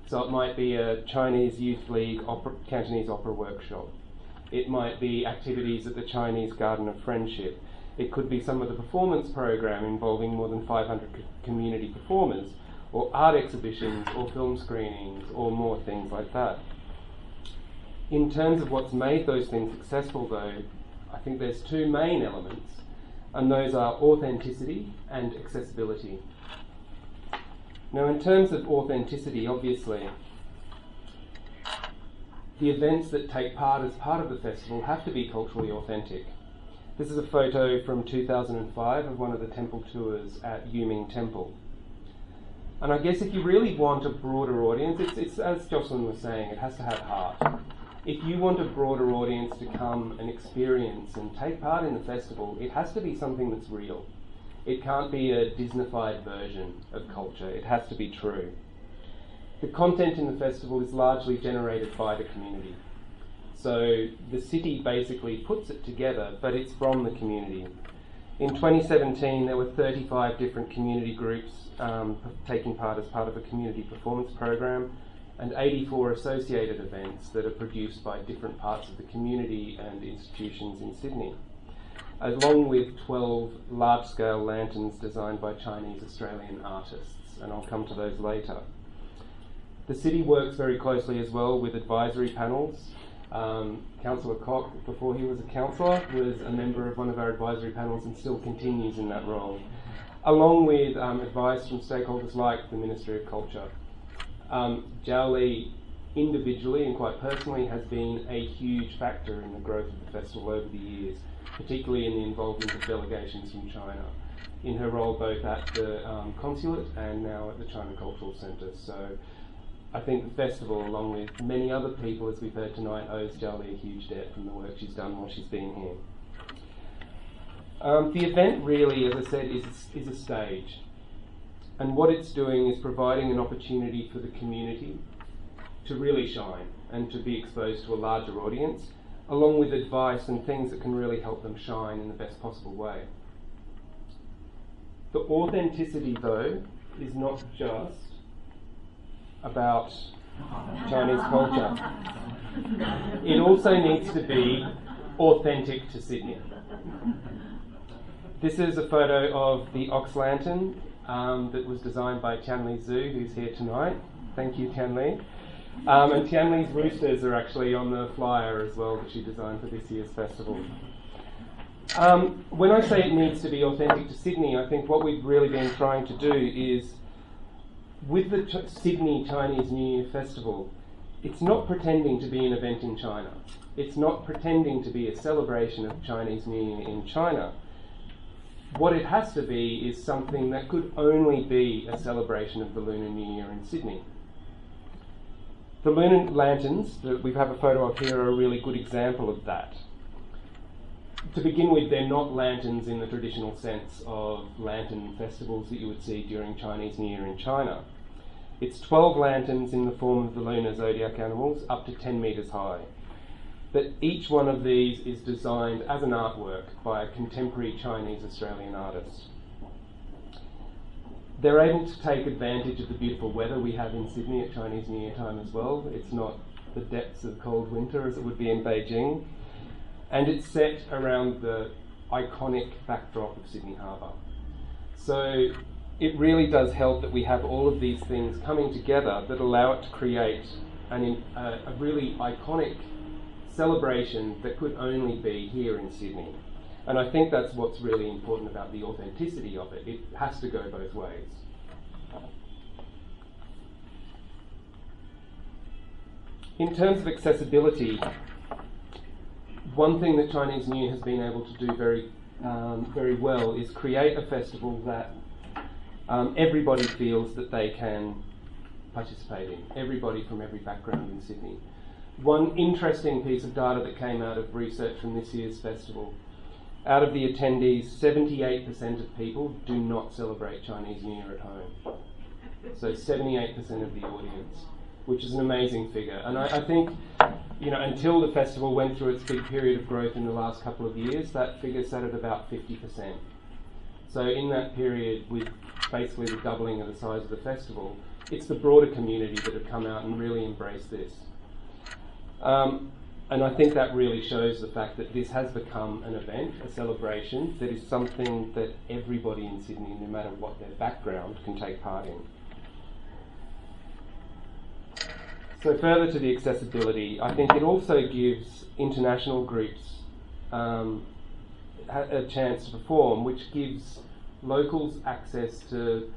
So it might be a Chinese Youth League Cantonese opera workshop. It might be activities at the Chinese Garden of Friendship. It could be some of the performance program involving more than 500 community performers, or art exhibitions, or film screenings, or more things like that. In terms of what's made those things successful though, I think there's two main elements, and those are authenticity and accessibility. Now, in terms of authenticity, obviously, the events that take part as part of the festival have to be culturally authentic. This is a photo from 2005 of one of the temple tours at Yuming Temple. And I guess if you really want a broader audience, it's as Jocelyn was saying, it has to have heart. If you want a broader audience to come and experience and take part in the festival, it has to be something that's real. It can't be a Disneyfied version of culture. It has to be true. The content in the festival is largely generated by the community. So the city basically puts it together, but it's from the community. In 2017, there were 35 different community groups taking part as part of a community performance program, and 84 associated events that are produced by different parts of the community and institutions in Sydney, along with 12 large-scale lanterns designed by Chinese-Australian artists, and I'll come to those later. The city works very closely as well with advisory panels. Councillor Koch, before he was a councillor, was a member of one of our advisory panels and still continues in that role, along with advice from stakeholders like the Ministry of Culture. Zhao Li individually and quite personally has been a huge factor in the growth of the festival over the years, particularly in the involvement of delegations from China, in her role both at the consulate and now at the China Cultural Centre. So I think the festival, along with many other people, as we've heard tonight, owes Zhao Li a huge debt from the work she's done while she's been here. The event really, as I said, is a stage. And what it's doing is providing an opportunity for the community to really shine and to be exposed to a larger audience, along with advice and things that can really help them shine in the best possible way. The authenticity, though, is not just about Chinese culture. It also needs to be authentic to Sydney. This is a photo of the Ox Lantern that was designed by Tianli Zhu, who's here tonight. Thank you, Tianli. And Tianli's roosters are actually on the flyer as well that she designed for this year's festival. When I say it needs to be authentic to Sydney, I think what we've really been trying to do is, with the Sydney Chinese New Year Festival, it's not pretending to be an event in China. It's not pretending to be a celebration of Chinese New Year in China. What it has to be is something that could only be a celebration of the Lunar New Year in Sydney. The lunar lanterns that we have a photo of here are a really good example of that. To begin with, they're not lanterns in the traditional sense of lantern festivals that you would see during Chinese New Year in China. It's 12 lanterns in the form of the lunar zodiac animals, up to 10 metres high. But each one of these is designed as an artwork by a contemporary Chinese-Australian artist. They're able to take advantage of the beautiful weather we have in Sydney at Chinese New Year time as well. It's not the depths of cold winter as it would be in Beijing. And it's set around the iconic backdrop of Sydney Harbour. So it really does help that we have all of these things coming together that allow it to create a really iconic celebration that could only be here in Sydney. And I think that's what's really important about the authenticity of it. It has to go both ways. In terms of accessibility, one thing that Chinese New Year has been able to do very well is create a festival that everybody feels that they can participate in, everybody from every background in Sydney. One interesting piece of data that came out of research from this year's festival, out of the attendees, 78% of people do not celebrate Chinese New Year at home. So 78% of the audience, which is an amazing figure. And I think, until the festival went through its big period of growth in the last couple of years, that figure sat at about 50%. So in that period, with basically the doubling of the size of the festival, it's the broader community that have come out and really embraced this. And I think that really shows the fact that this has become an event, a celebration, that is something that everybody in Sydney, no matter what their background, can take part in. So further to the accessibility, I think it also gives international groups a chance to perform, which gives locals access to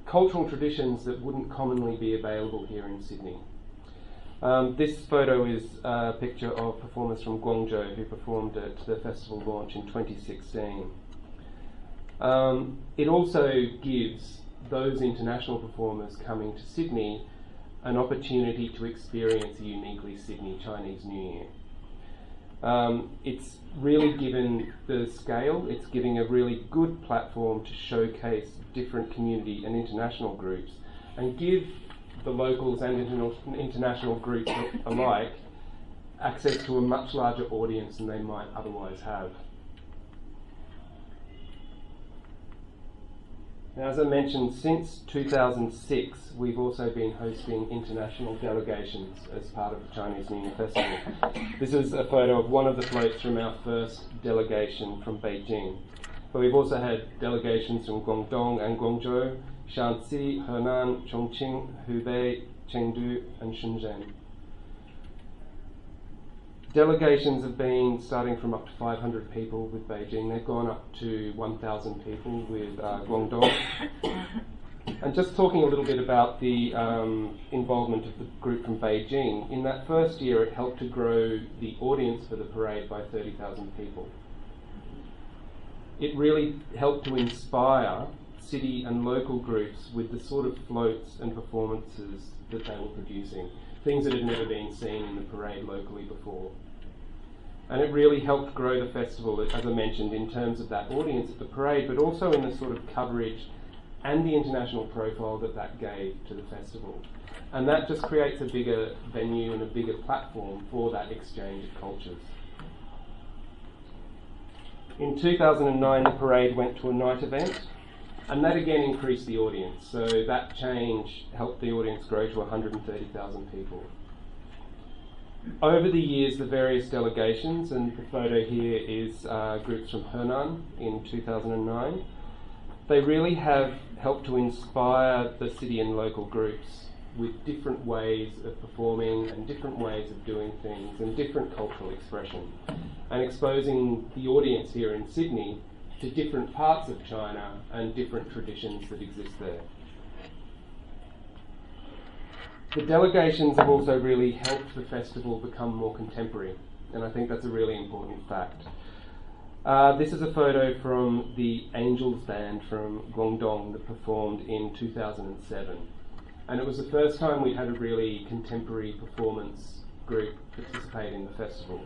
cultural traditions that wouldn't commonly be available here in Sydney. This photo is a picture of performers from Guangzhou who performed at the festival launch in 2016. It also gives those international performers coming to Sydney an opportunity to experience a uniquely Sydney Chinese New Year. It's really given the scale, it's giving a really good platform to showcase different community and international groups and give the locals and international groups alike access to a much larger audience than they might otherwise have. Now, as I mentioned, since 2006 we've also been hosting international delegations as part of the Chinese New Year Festival. This is a photo of one of the floats from our first delegation from Beijing. But we've also had delegations from Guangdong and Guangzhou, Shanxi, Henan, Chongqing, Hubei, Chengdu and Shenzhen. Delegations have been starting from up to 500 people with Beijing. They've gone up to 1,000 people with Guangdong. And just talking a little bit about the involvement of the group from Beijing, in that first year it helped to grow the audience for the parade by 30,000 people. It really helped to inspire city and local groups with the sort of floats and performances that they were producing, things that had never been seen in the parade locally before. And it really helped grow the festival, as I mentioned, in terms of that audience at the parade, but also in the sort of coverage and the international profile that that gave to the festival. And that just creates a bigger venue and a bigger platform for that exchange of cultures. In 2009, the parade went to a night event, and that again increased the audience. So that change helped the audience grow to 130,000 people. Over the years, the various delegations, and the photo here is groups from Henan in 2009, they really have helped to inspire the city and local groups with different ways of performing and different ways of doing things and different cultural expression, and exposing the audience here in Sydney to different parts of China and different traditions that exist there. The delegations have also really helped the festival become more contemporary, and I think that's a really important fact. This is a photo from the Angels Band from Guangdong that performed in 2007. And it was the first time we had a really contemporary performance group participate in the festival.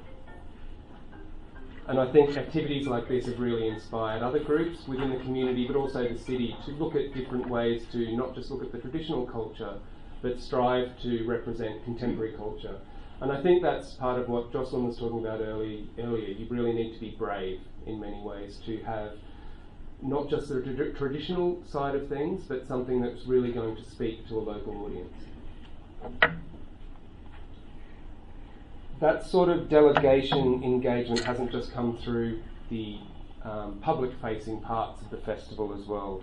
And I think activities like this have really inspired other groups within the community, but also the city, to look at different ways to not just look at the traditional culture, but strive to represent contemporary culture. And I think that's part of what Jocelyn was talking about earlier. You really need to be brave in many ways to have not just the traditional side of things, but something that's really going to speak to a local audience. That sort of delegation engagement hasn't just come through the public-facing parts of the festival as well.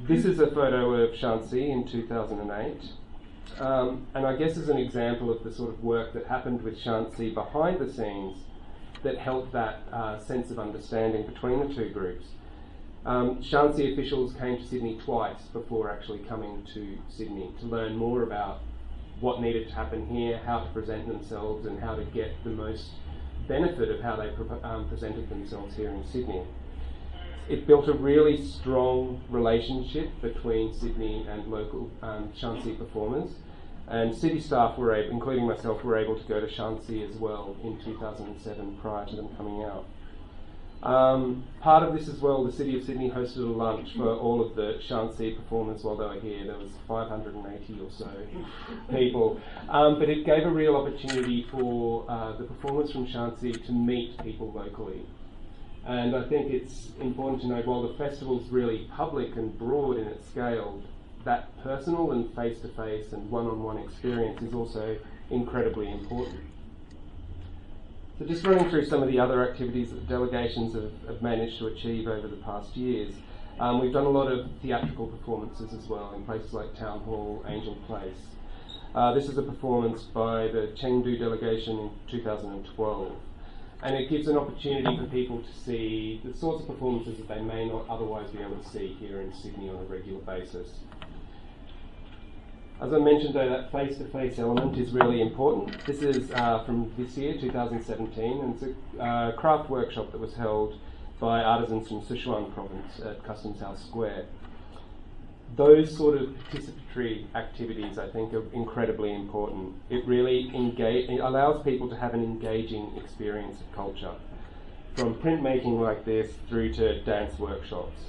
This is a photo of Shanxi in 2008. And I guess as an example of the sort of work that happened with Shanxi behind the scenes that helped that sense of understanding between the two groups. Shanxi officials came to Sydney twice before actually coming to Sydney to learn more about what needed to happen here, how to present themselves, and how to get the most benefit of how they presented themselves here in Sydney. It built a really strong relationship between Sydney and local Shanxi performers, and city staff were able, including myself, were able to go to Shanxi as well in 2007 prior to them coming out. Part of this as well, the City of Sydney hosted a lunch for all of the Shanxi performers while they were here. There was 580 or so people. But it gave a real opportunity for the performers from Shanxi to meet people locally And I think it's important to note, while the festival's really public and broad in its scale, that personal and face-to-face and one-on-one experience is also incredibly important. So just running through some of the other activities that delegations have managed to achieve over the past years. We've done a lot of theatrical performances as well in places like Town Hall, Angel Place. This is a performance by the Chengdu delegation in 2012. And it gives an opportunity for people to see the sorts of performances that they may not otherwise be able to see here in Sydney on a regular basis. As I mentioned though, that face-to-face element is really important. This is from this year, 2017, and it's a craft workshop that was held by artisans from Sichuan province at Customs House Square. Those sort of participatory activities, I think, are incredibly important. It really it allows people to have an engaging experience of culture, from printmaking like this through to dance workshops.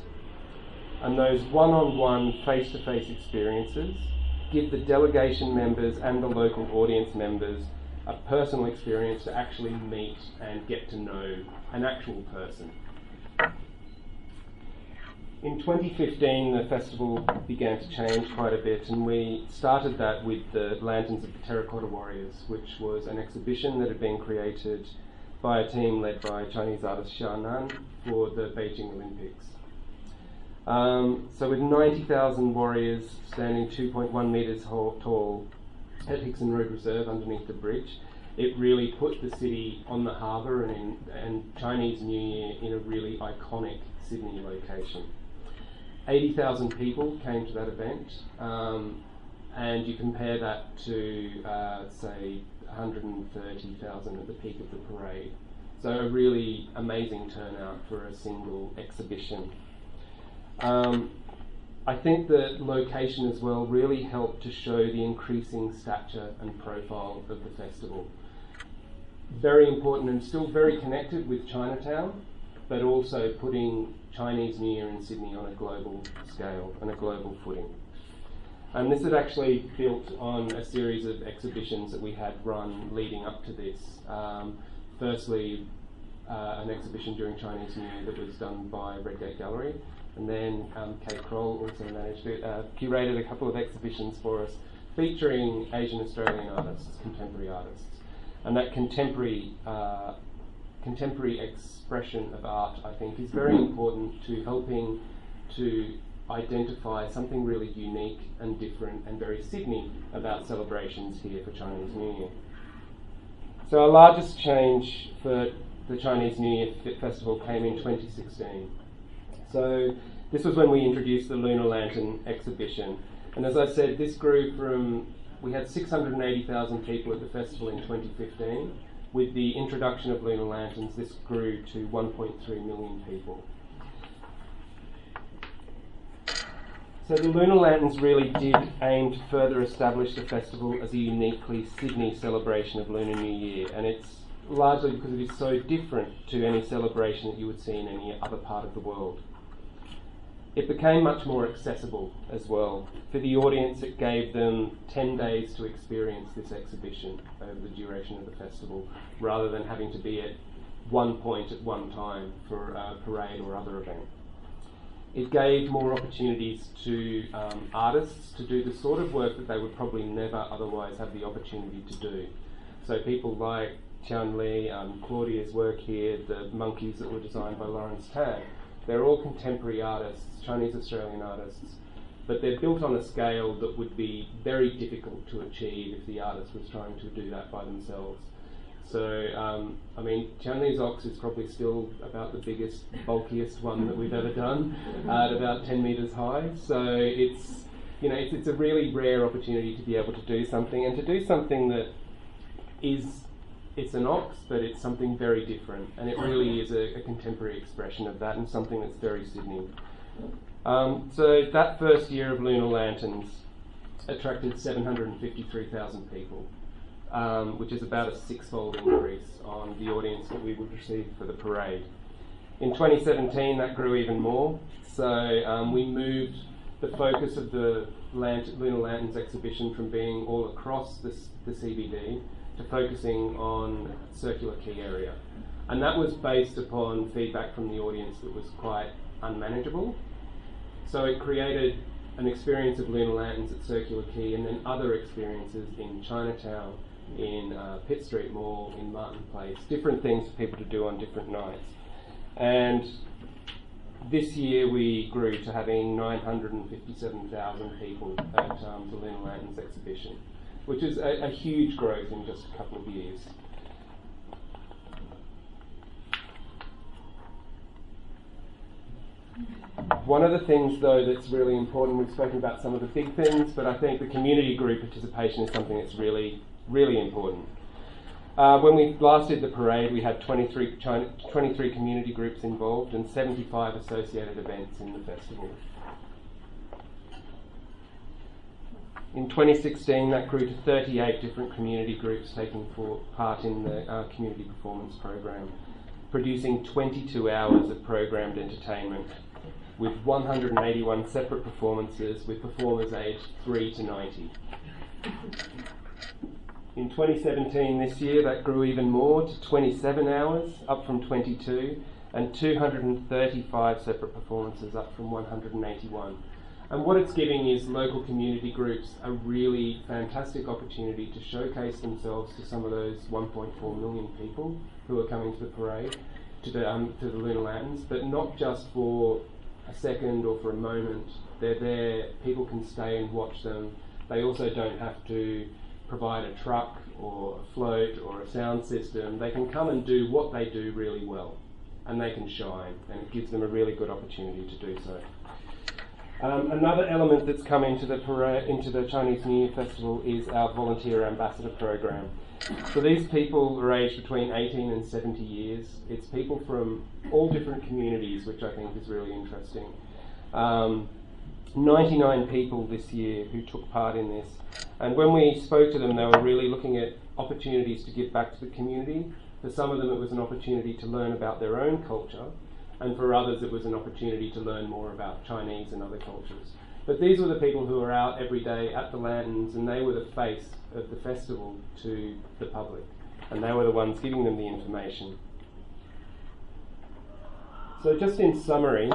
And those one-on-one, face-to-face experiences give the delegation members and the local audience members a personal experience to actually meet and get to know an actual person. In 2015, the festival began to change quite a bit, and we started that with the Lanterns of the Terracotta Warriors, which was an exhibition that had been created by a team led by Chinese artist Xia Nan for the Beijing Olympics. So with 90,000 warriors standing 2.1 metres tall at Hickson Road Reserve underneath the bridge, it really put the city on the harbour and Chinese New Year in a really iconic Sydney location. 80,000 people came to that event, and you compare that to, say, 130,000 at the peak of the parade. So a really amazing turnout for a single exhibition. I think the location as well really helped to show the increasing stature and profile of the festival. Very important and still very connected with Chinatown, but also putting Chinese New Year in Sydney on a global scale and a global footing. And this had actually built on a series of exhibitions that we had run leading up to this. Firstly, an exhibition during Chinese New Year that was done by Redgate Gallery, and then Kate Kroll also managed to curated a couple of exhibitions for us featuring Asian Australian artists, contemporary artists. And that contemporary expression of art, I think, is very important to helping to identify something really unique and different and very Sydney about celebrations here for Chinese New Year. So our largest change for the Chinese New Year Festival came in 2016. So this was when we introduced the Lunar Lantern exhibition. And as I said, this grew from, we had 680,000 people at the festival in 2015. With the introduction of lunar lanterns, this grew to 1.3 million people. So the lunar lanterns really did aim to further establish the festival as a uniquely Sydney celebration of Lunar New Year, and it's largely because it is so different to any celebration that you would see in any other part of the world. It became much more accessible as well. For the audience, it gave them 10 days to experience this exhibition over the duration of the festival, rather than having to be at one point at one time for a parade or other event. It gave more opportunities to artists to do the sort of work that they would probably never otherwise have the opportunity to do. So people like Tian Li, Claudia's work here, the monkeys that were designed by Lawrence Tan, they're all contemporary artists, Chinese Australian artists, but they're built on a scale that would be very difficult to achieve if the artist was trying to do that by themselves. So, I mean, Tian Li's ox is probably still about the biggest, bulkiest one that we've ever done, at about 10 metres high. So it's, you know, it's a really rare opportunity to be able to do something, and to do something that is, it's an ox, but it's something very different, and it really is a contemporary expression of that, and something that's very Sydney. So that first year of Lunar Lanterns attracted 753,000 people, which is about a six-fold increase on the audience that we would receive for the parade. In 2017, that grew even more, so we moved the focus of the Lunar Lanterns exhibition from being all across the CBD to focusing on Circular Quay area. And that was based upon feedback from the audience that was quite unmanageable. So it created an experience of lunar lanterns at Circular Quay, and then other experiences in Chinatown, in Pitt Street Mall, in Martin Place, different things for people to do on different nights. And this year we grew to having 957,000 people at the Lunar Lanterns exhibition, which is a huge growth in just a couple of years. One of the things, though, that's really important, we've spoken about some of the big things, but I think the community group participation is something that's really, really important. When we last did the parade, we had 23 community groups involved and 75 associated events in the festival. In 2016, that grew to 38 different community groups taking part in the community performance program, producing 22 hours of programmed entertainment with 181 separate performances with performers aged 3 to 90. In 2017, this year, that grew even more to 27 hours, up from 22, and 235 separate performances, up from 181. And what it's giving is local community groups a really fantastic opportunity to showcase themselves to some of those 1.4 million people who are coming to the parade, to the Lunar Lanterns, but not just for a second or for a moment. They're there, people can stay and watch them. They also don't have to provide a truck or a float or a sound system. They can come and do what they do really well, and they can shine, and it gives them a really good opportunity to do so. Another element that's come into the parade, into the Chinese New Year Festival, is our volunteer ambassador program. So these people are aged between 18 and 70 years. It's people from all different communities, which I think is really interesting. 99 people this year who took part in this. And when we spoke to them, they were really looking at opportunities to give back to the community. For some of them, it was an opportunity to learn about their own culture, and for others, it was an opportunity to learn more about Chinese and other cultures. But these were the people who were out every day at the lanterns, and they were the face of the festival to the public, and they were the ones giving them the information. So just in summary,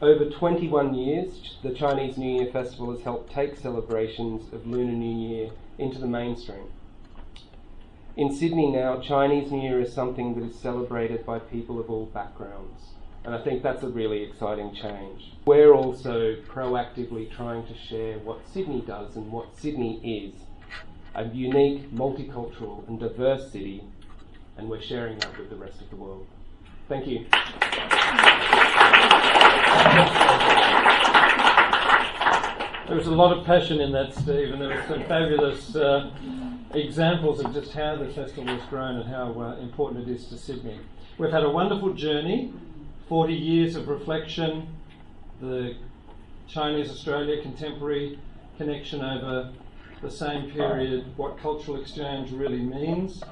over 21 years, the Chinese New Year Festival has helped take celebrations of Lunar New Year into the mainstream. In Sydney now, Chinese New Year is something that is celebrated by people of all backgrounds, and I think that's a really exciting change. We're also proactively trying to share what Sydney does and what Sydney is, a unique, multicultural and diverse city, and we're sharing that with the rest of the world. Thank you. There was a lot of passion in that, Steve, and there were some fabulous examples of just how the festival has grown and how important it is to Sydney. We've had a wonderful journey, 40 years of reflection, the Chinese-Australia contemporary connection over the same period, what cultural exchange really means,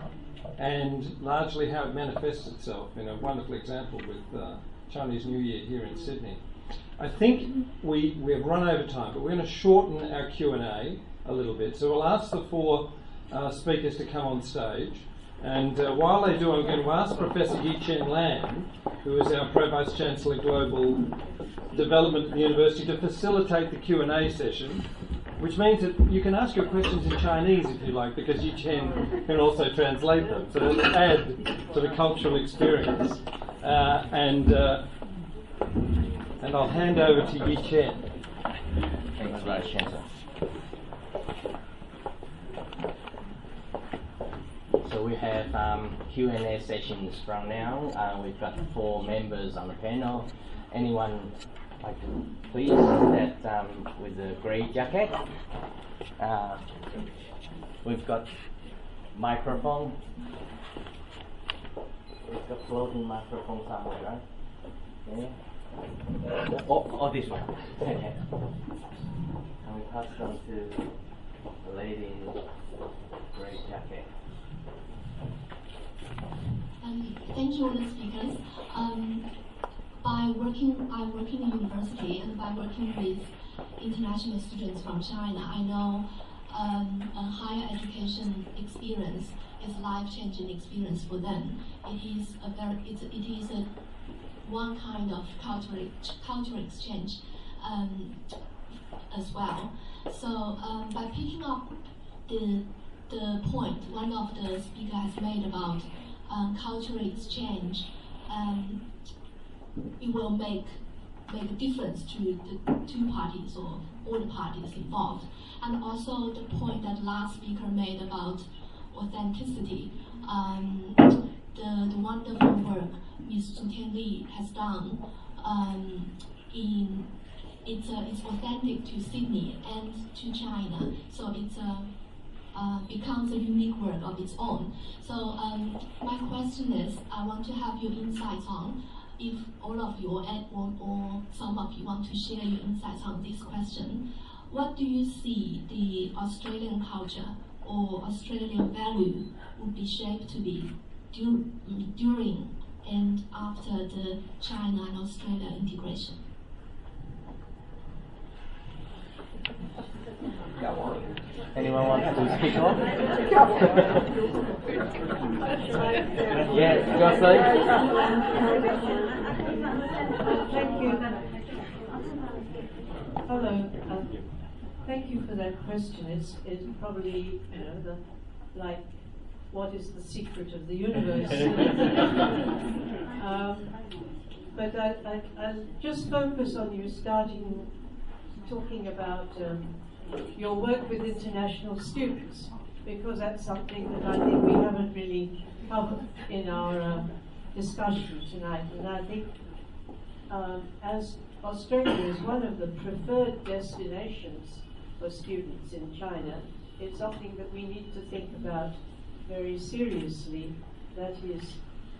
and largely how it manifests itself in a wonderful example with Chinese New Year here in Sydney. I think we have run over time, but we're going to shorten our Q&A a little bit. So we'll ask the four speakers to come on stage. And while they do, I'm going to ask Professor Yi-Chen Lam, who is our Pro Vice Chancellor Global Development at the University, to facilitate the Q&A session, which means that you can ask your questions in Chinese if you like, because Yi-Chen can also translate them. So it'll add to the cultural experience. And I'll hand over to Yi-Chen. Thanks, Vice Chancellor. So we have Q&A sessions from now. We've got 4 members on the panel. Anyone like to please that with the grey jacket? We've got microphone. We've got floating microphone somewhere, right? Yeah. Oh, this one. And we pass them to the lady in grey jacket. Thank you, all the speakers. I work in a university, and by working with international students from China, I know a higher education experience is life-changing experience for them. It is a one kind of cultural exchange as well. So by picking up the point one of the speakers has made about cultural exchange, it will make a difference to the two parties or all the parties involved. And also the point that last speaker made about authenticity, the wonderful work Ms. Su Tianli has done, it's authentic to Sydney and to China, so it's becomes a unique work of its own. So my question is, I want to have your insights on, if all of you or some of you want to share your insights on this question. What do you see the Australian culture or Australian value would be shaped to be during and after the China and Australia integration? Anyone wants to speak on? Yeah, Jocelyn? Thank you. Hello. Thank you for that question. It's probably, like, what is the secret of the universe? But I'll just focus on you talking about your work with international students, because that's something that I think we haven't really covered in our discussion tonight. And I think as Australia is one of the preferred destinations for students in China, it's something that we need to think about very seriously. That is,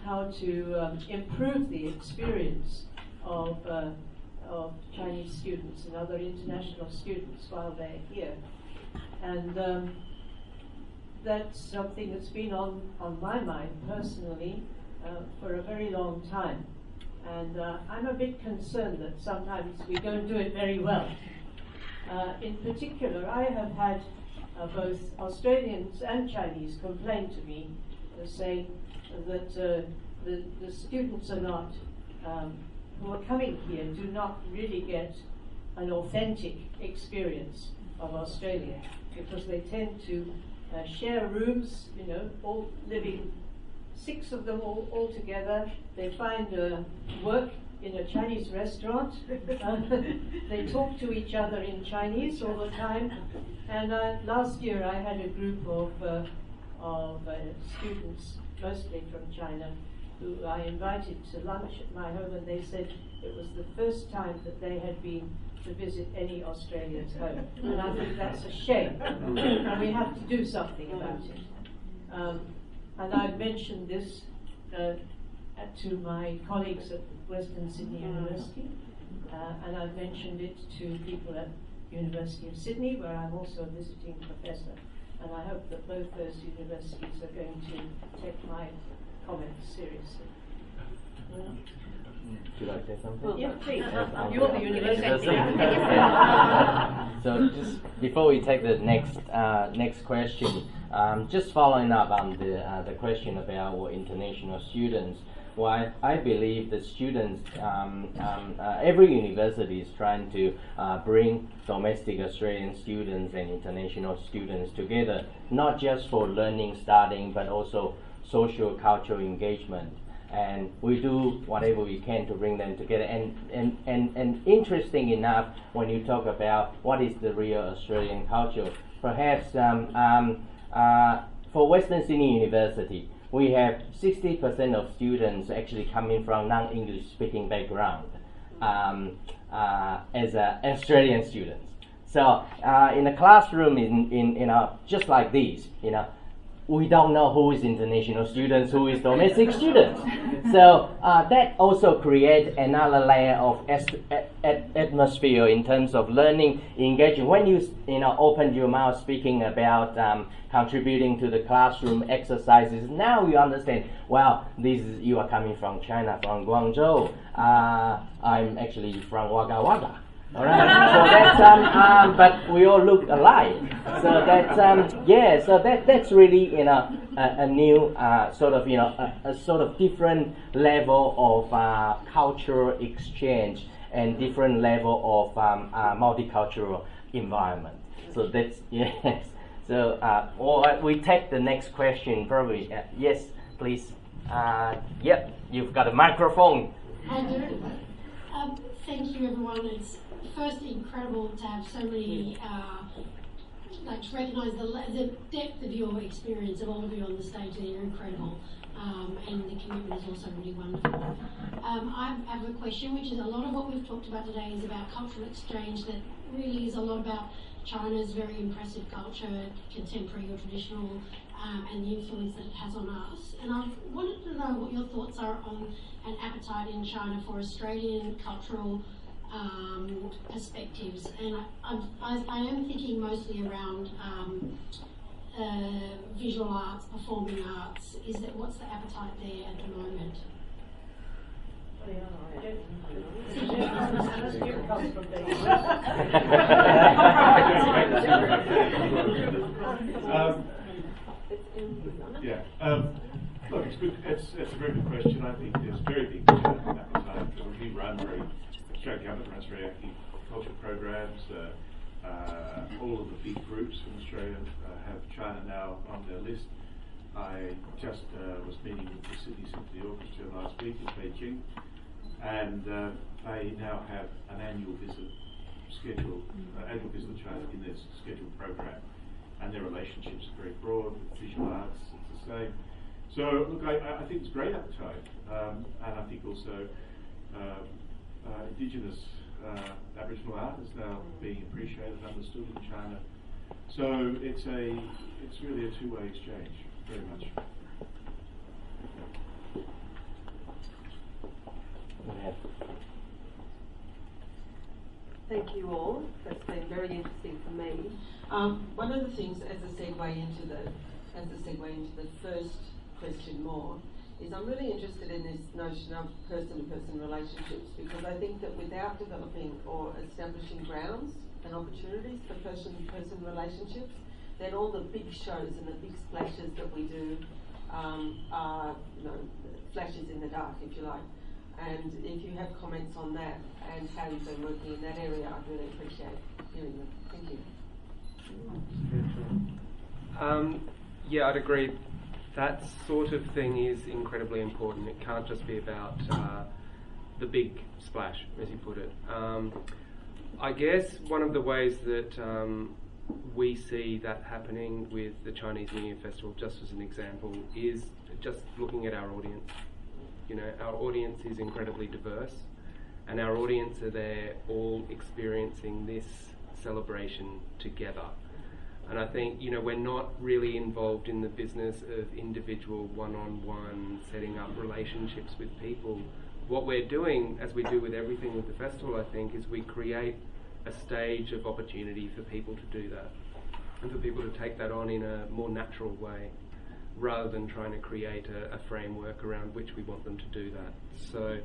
how to improve the experience of Chinese students and other international students while they're here. And that's something that's been on my mind personally for a very long time. And I'm a bit concerned that sometimes we don't do it very well. In particular, I have had both Australians and Chinese complain to me, saying that the students are not who are coming here do not really get an authentic experience of Australia, because they tend to share rooms, all living, 6 of them all together. They find work in a Chinese restaurant. They talk to each other in Chinese all the time. And last year I had a group of students, mostly from China, who I invited to lunch at my home, and they said it was the first time that they had been to visit any Australian's home. And I think that's a shame, and we have to do something about it. And I've mentioned this to my colleagues at Western Sydney University, and I've mentioned it to people at University of Sydney, where I'm also a visiting professor. And I hope that both those universities are going to take my comments seriously. Should I say something? Yeah, please. You're the university. So just before we take the next question, just following up on the question about our international students. Well, I believe the students, every university is trying to bring domestic Australian students and international students together, not just for learning, studying, but also social, cultural engagement. And we do whatever we can to bring them together. And interesting enough, when you talk about what is the real Australian culture, perhaps for Western Sydney University, we have 60% of students actually coming from non-English speaking background as Australian students. So in a classroom, just like this, we don't know who is international students, who is domestic students. So that also creates another layer of atmosphere in terms of learning, engaging. When you open your mouth speaking about contributing to the classroom exercises, now you understand, well, you are coming from China, from Guangzhou. I'm actually from Wagga Wagga. All right. So that's but we all look alike. So that's So that's really a new sort of a sort of different level of cultural exchange and different level of multicultural environment. So that's yes. So or we take the next question probably. Yes, please. Yep, you've got a microphone. Thank you, everyone. It's firstly incredible to have so many, to recognise the depth of your experience of all of you on the stage there. You're incredible, and the commitment is also really wonderful. I have a question, which is a lot of what we've talked about today is about cultural exchange. That really is a lot about China's very impressive culture, contemporary or traditional, and the influence that it has on us. And I wanted to know what your thoughts are on an appetite in China for Australian cultural perspectives. And I am thinking mostly around visual arts, performing arts. What's the appetite there at the moment? Look, it's good. It's a very good question. I think there's very big appetite. We run Australian government runs very active cultural programs. All of the big groups in Australia have China now on their list. I just was meeting with the Sydney Symphony Orchestra last week in Beijing, and they now have an annual visit to China in their scheduled program, and their relationships are very broad. With visual arts, it's the same. So look, I think it's great appetite, and I think also Indigenous Aboriginal art is now being appreciated and understood in China. So it's really a two-way exchange, very much. Thank you all. That's been very interesting for me. One of the things, as a segue into the first question more, is I'm really interested in this notion of person-to-person relationships, because I think that without developing or establishing grounds and opportunities for person-to-person relationships, then all the big shows and the big splashes that we do are, flashes in the dark, if you like. And if you have comments on that and how you've been working in that area, I'd really appreciate hearing them. Thank you. Yeah, I'd agree. That sort of thing is incredibly important. It can't just be about the big splash, as you put it. I guess one of the ways that we see that happening with the Chinese New Year Festival, just as an example, is just looking at our audience. Our audience is incredibly diverse, and our audience are there all experiencing this celebration together. And I think, we're not really involved in the business of individual one-on-one setting up relationships with people. What we're doing, as we do with everything with the festival, I think, is we create a stage of opportunity for people to do that, and for people to take that on in a more natural way, rather than trying to create a framework around which we want them to do that. So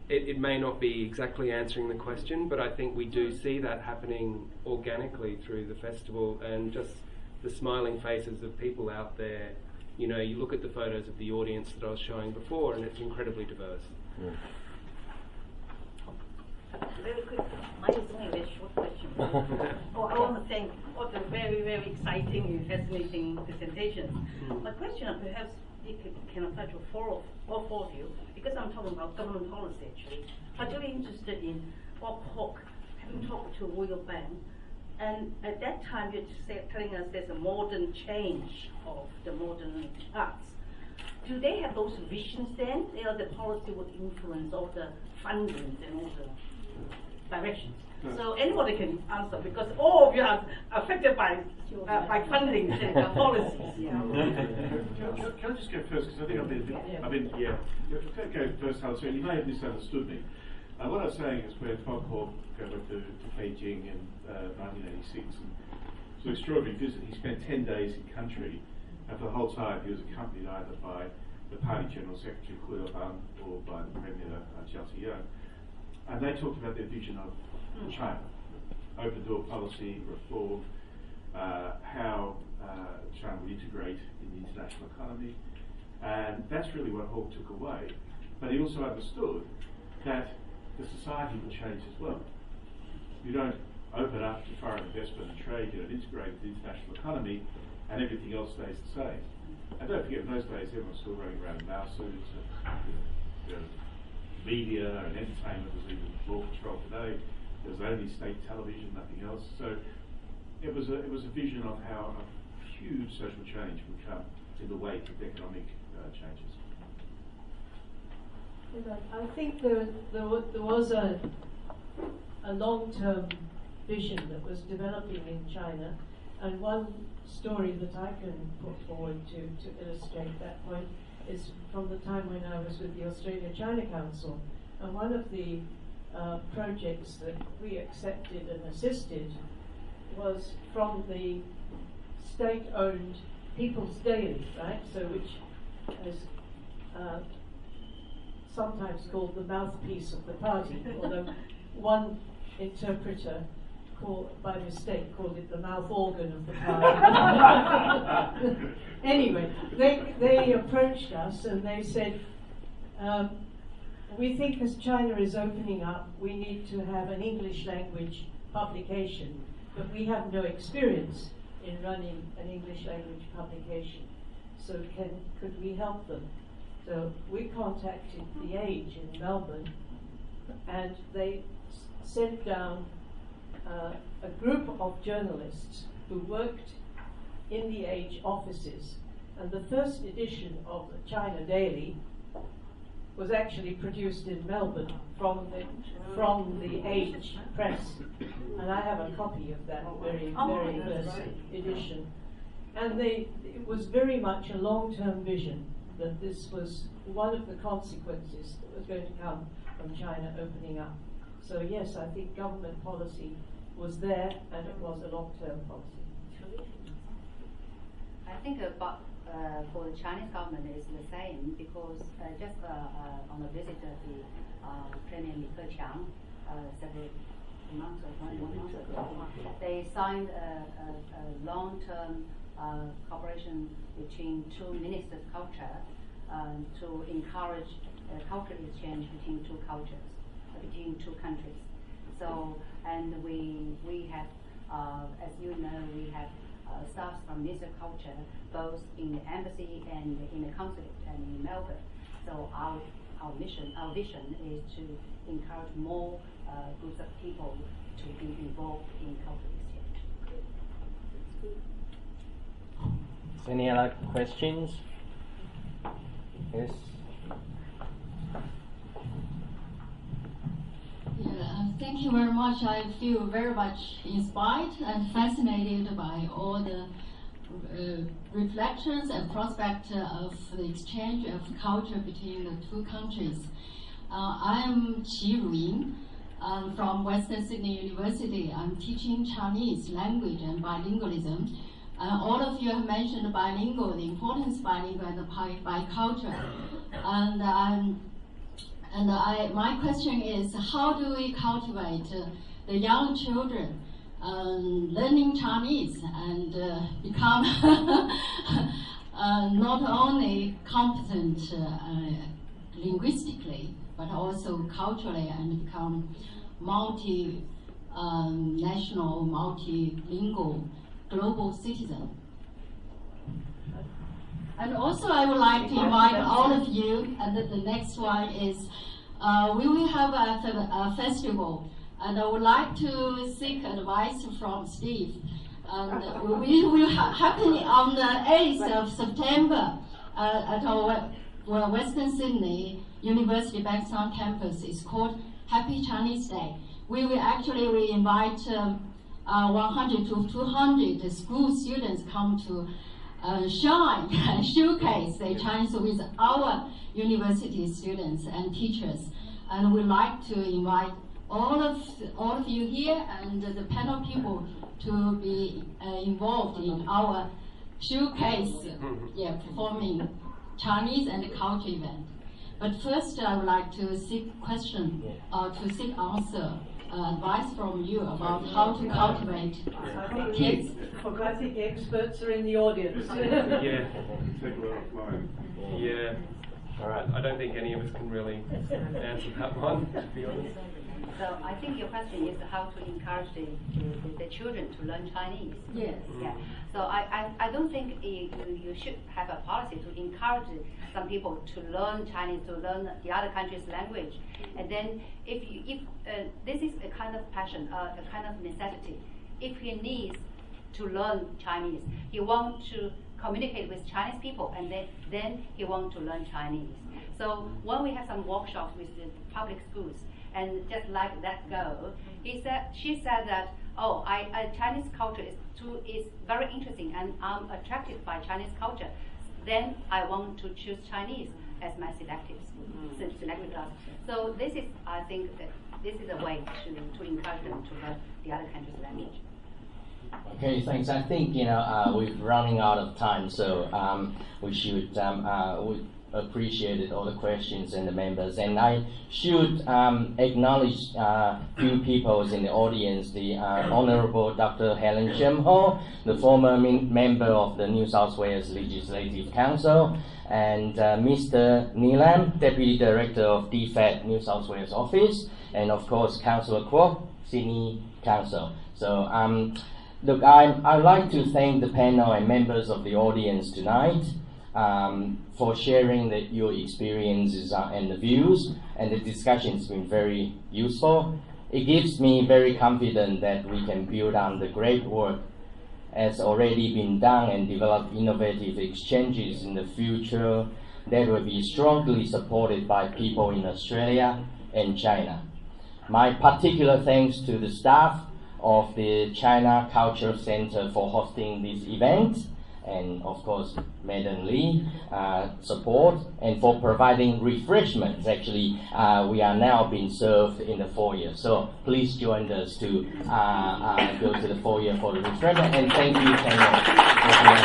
it may not be exactly answering the question, but I think we do see that happening organically through the festival, and just the smiling faces of people out there. You look at the photos of the audience that I was showing before, and it's incredibly diverse. Yeah. Very quick, mine is only a very short question. I want to thank all the very, very exciting and fascinating presentations. My question, perhaps it can apply to all four of you, because I'm talking about government policy actually. I'm really interested in Bob Hawke, having talked to William Bang, and at that time you're telling us there's a modern change of the modern arts. Do they have those visions then? The policy would influence all the funding and all the directions. So anybody can answer, because all of you are affected by funding and policies. Can I just go first? Because I think go first, Hal. So you may have misunderstood me. What I was saying is when Bob Hawke went to Beijing in 1986, and it was an extraordinary visit. He spent 10 days in country, and for the whole time he was accompanied either by the Party General Secretary Hu Yaobang or by the Premier Jiao Ziyang. And they talked about their vision of China. open door policy, reform, how China would integrate in the international economy, and that's really what Hawke took away. But he also understood that the society would change as well. You don't open up to foreign investment and trade, you don't integrate with the international economy, and everything else stays the same. And don't forget, in those days, everyone was still running around in mouse suits, and media and entertainment was even more controlled today. There was only state television, nothing else. So it was a vision of how a huge social change would come in the wake of economic changes. I think there was a long-term vision that was developing in China, and one story that I can put forward to illustrate that point is from the time when I was with the Australia-China Council, and one of the projects that we accepted and assisted was from the state-owned People's Daily, right? So which is sometimes called the mouthpiece of the party, although one interpreter by mistake called it the mouth organ of the party. Anyway, they approached us and they said, we think as China is opening up, we need to have an English language publication, but we have no experience in running an English language publication. So could we help them? So we contacted The Age in Melbourne, and they sent down a group of journalists who worked in The Age offices. And the first edition of the China Daily was actually produced in Melbourne from the Age press, and I have a copy of that very first edition. And it was very much a long-term vision that this was one of the consequences that was going to come from China opening up. So yes, I think government policy was there, and it was a long-term policy. I think for the Chinese government is the same, because just on a visit of the Premier Li Keqiang several months or 1 month ago, they signed a long-term cooperation between two ministers of culture to encourage cultural exchange between two cultures, between two countries. So, and we have, as you know, we have staff from Ministry of Culture, both in the embassy and in the consulate and in Melbourne. So our vision is to encourage more groups of people to be involved in cultural exchange. Any other questions? Yes. Thank you very much. I feel very much inspired and fascinated by all the reflections and prospects of the exchange of culture between the two countries. I am Qi Ruyin from Western Sydney University. I'm teaching Chinese language and bilingualism. All of you have mentioned bilingual, the importance of bilingual and the biculture. My question is, how do we cultivate the young children learning Chinese and become not only competent linguistically, but also culturally, and become multinational, multilingual, global citizen? And also, I would like to invite all of you, and the next one is, we will have a festival, and I would like to seek advice from Steve. And we will happen on the 8th of September at our Western Sydney University Bankstown campus. It's called Happy Chinese Day. We invite 100 to 200 school students come to shine and showcase their Chinese with our university students and teachers. And we'd like to invite all of you here and the panel people to be involved in our showcase, performing Chinese and culture event. But first, I would like to seek answer advice from you about how to cultivate kids. I think experts are in the audience. Yeah. Take it offline. Yeah. All right. I don't think any of us can really answer that one, to be honest. So I think your question is how to encourage the children to learn Chinese. Yes. Yeah. So I don't think you should have a policy to encourage some people to learn Chinese, to learn the other country's language. And then if this is a kind of passion, a kind of necessity. If he needs to learn Chinese, he wants to communicate with Chinese people, and then he wants to learn Chinese. So when we have some workshops with the public schools, and just like that go, she said that, oh, Chinese culture is very interesting, and I'm attracted by Chinese culture. Then I want to choose Chinese as my selective class. So this is, I think, that this is a way to encourage them to learn the other country's language. Okay, thanks. I think we're running out of time, so we should we appreciated all the questions and the members, and I should acknowledge few people in the audience. The Honourable Dr. Helen Shem Ho, the former member of the New South Wales Legislative Council, and Mr. Neelam, Deputy Director of DFAT New South Wales Office, and of course Councillor Kwok, Sydney Council. So look, I'd like to thank the panel and members of the audience tonight for sharing your experiences and the views, and the discussion's been very useful. It gives me very confident that we can build on the great work has already been done and develop innovative exchanges in the future that will be strongly supported by people in Australia and China. My particular thanks to the staff of the China Cultural Center for hosting this event, and of course Madam Lee support, and for providing refreshments. Actually, we are now being served in the foyer, so please join us to go to the foyer for the refreshment, and thank you, panel.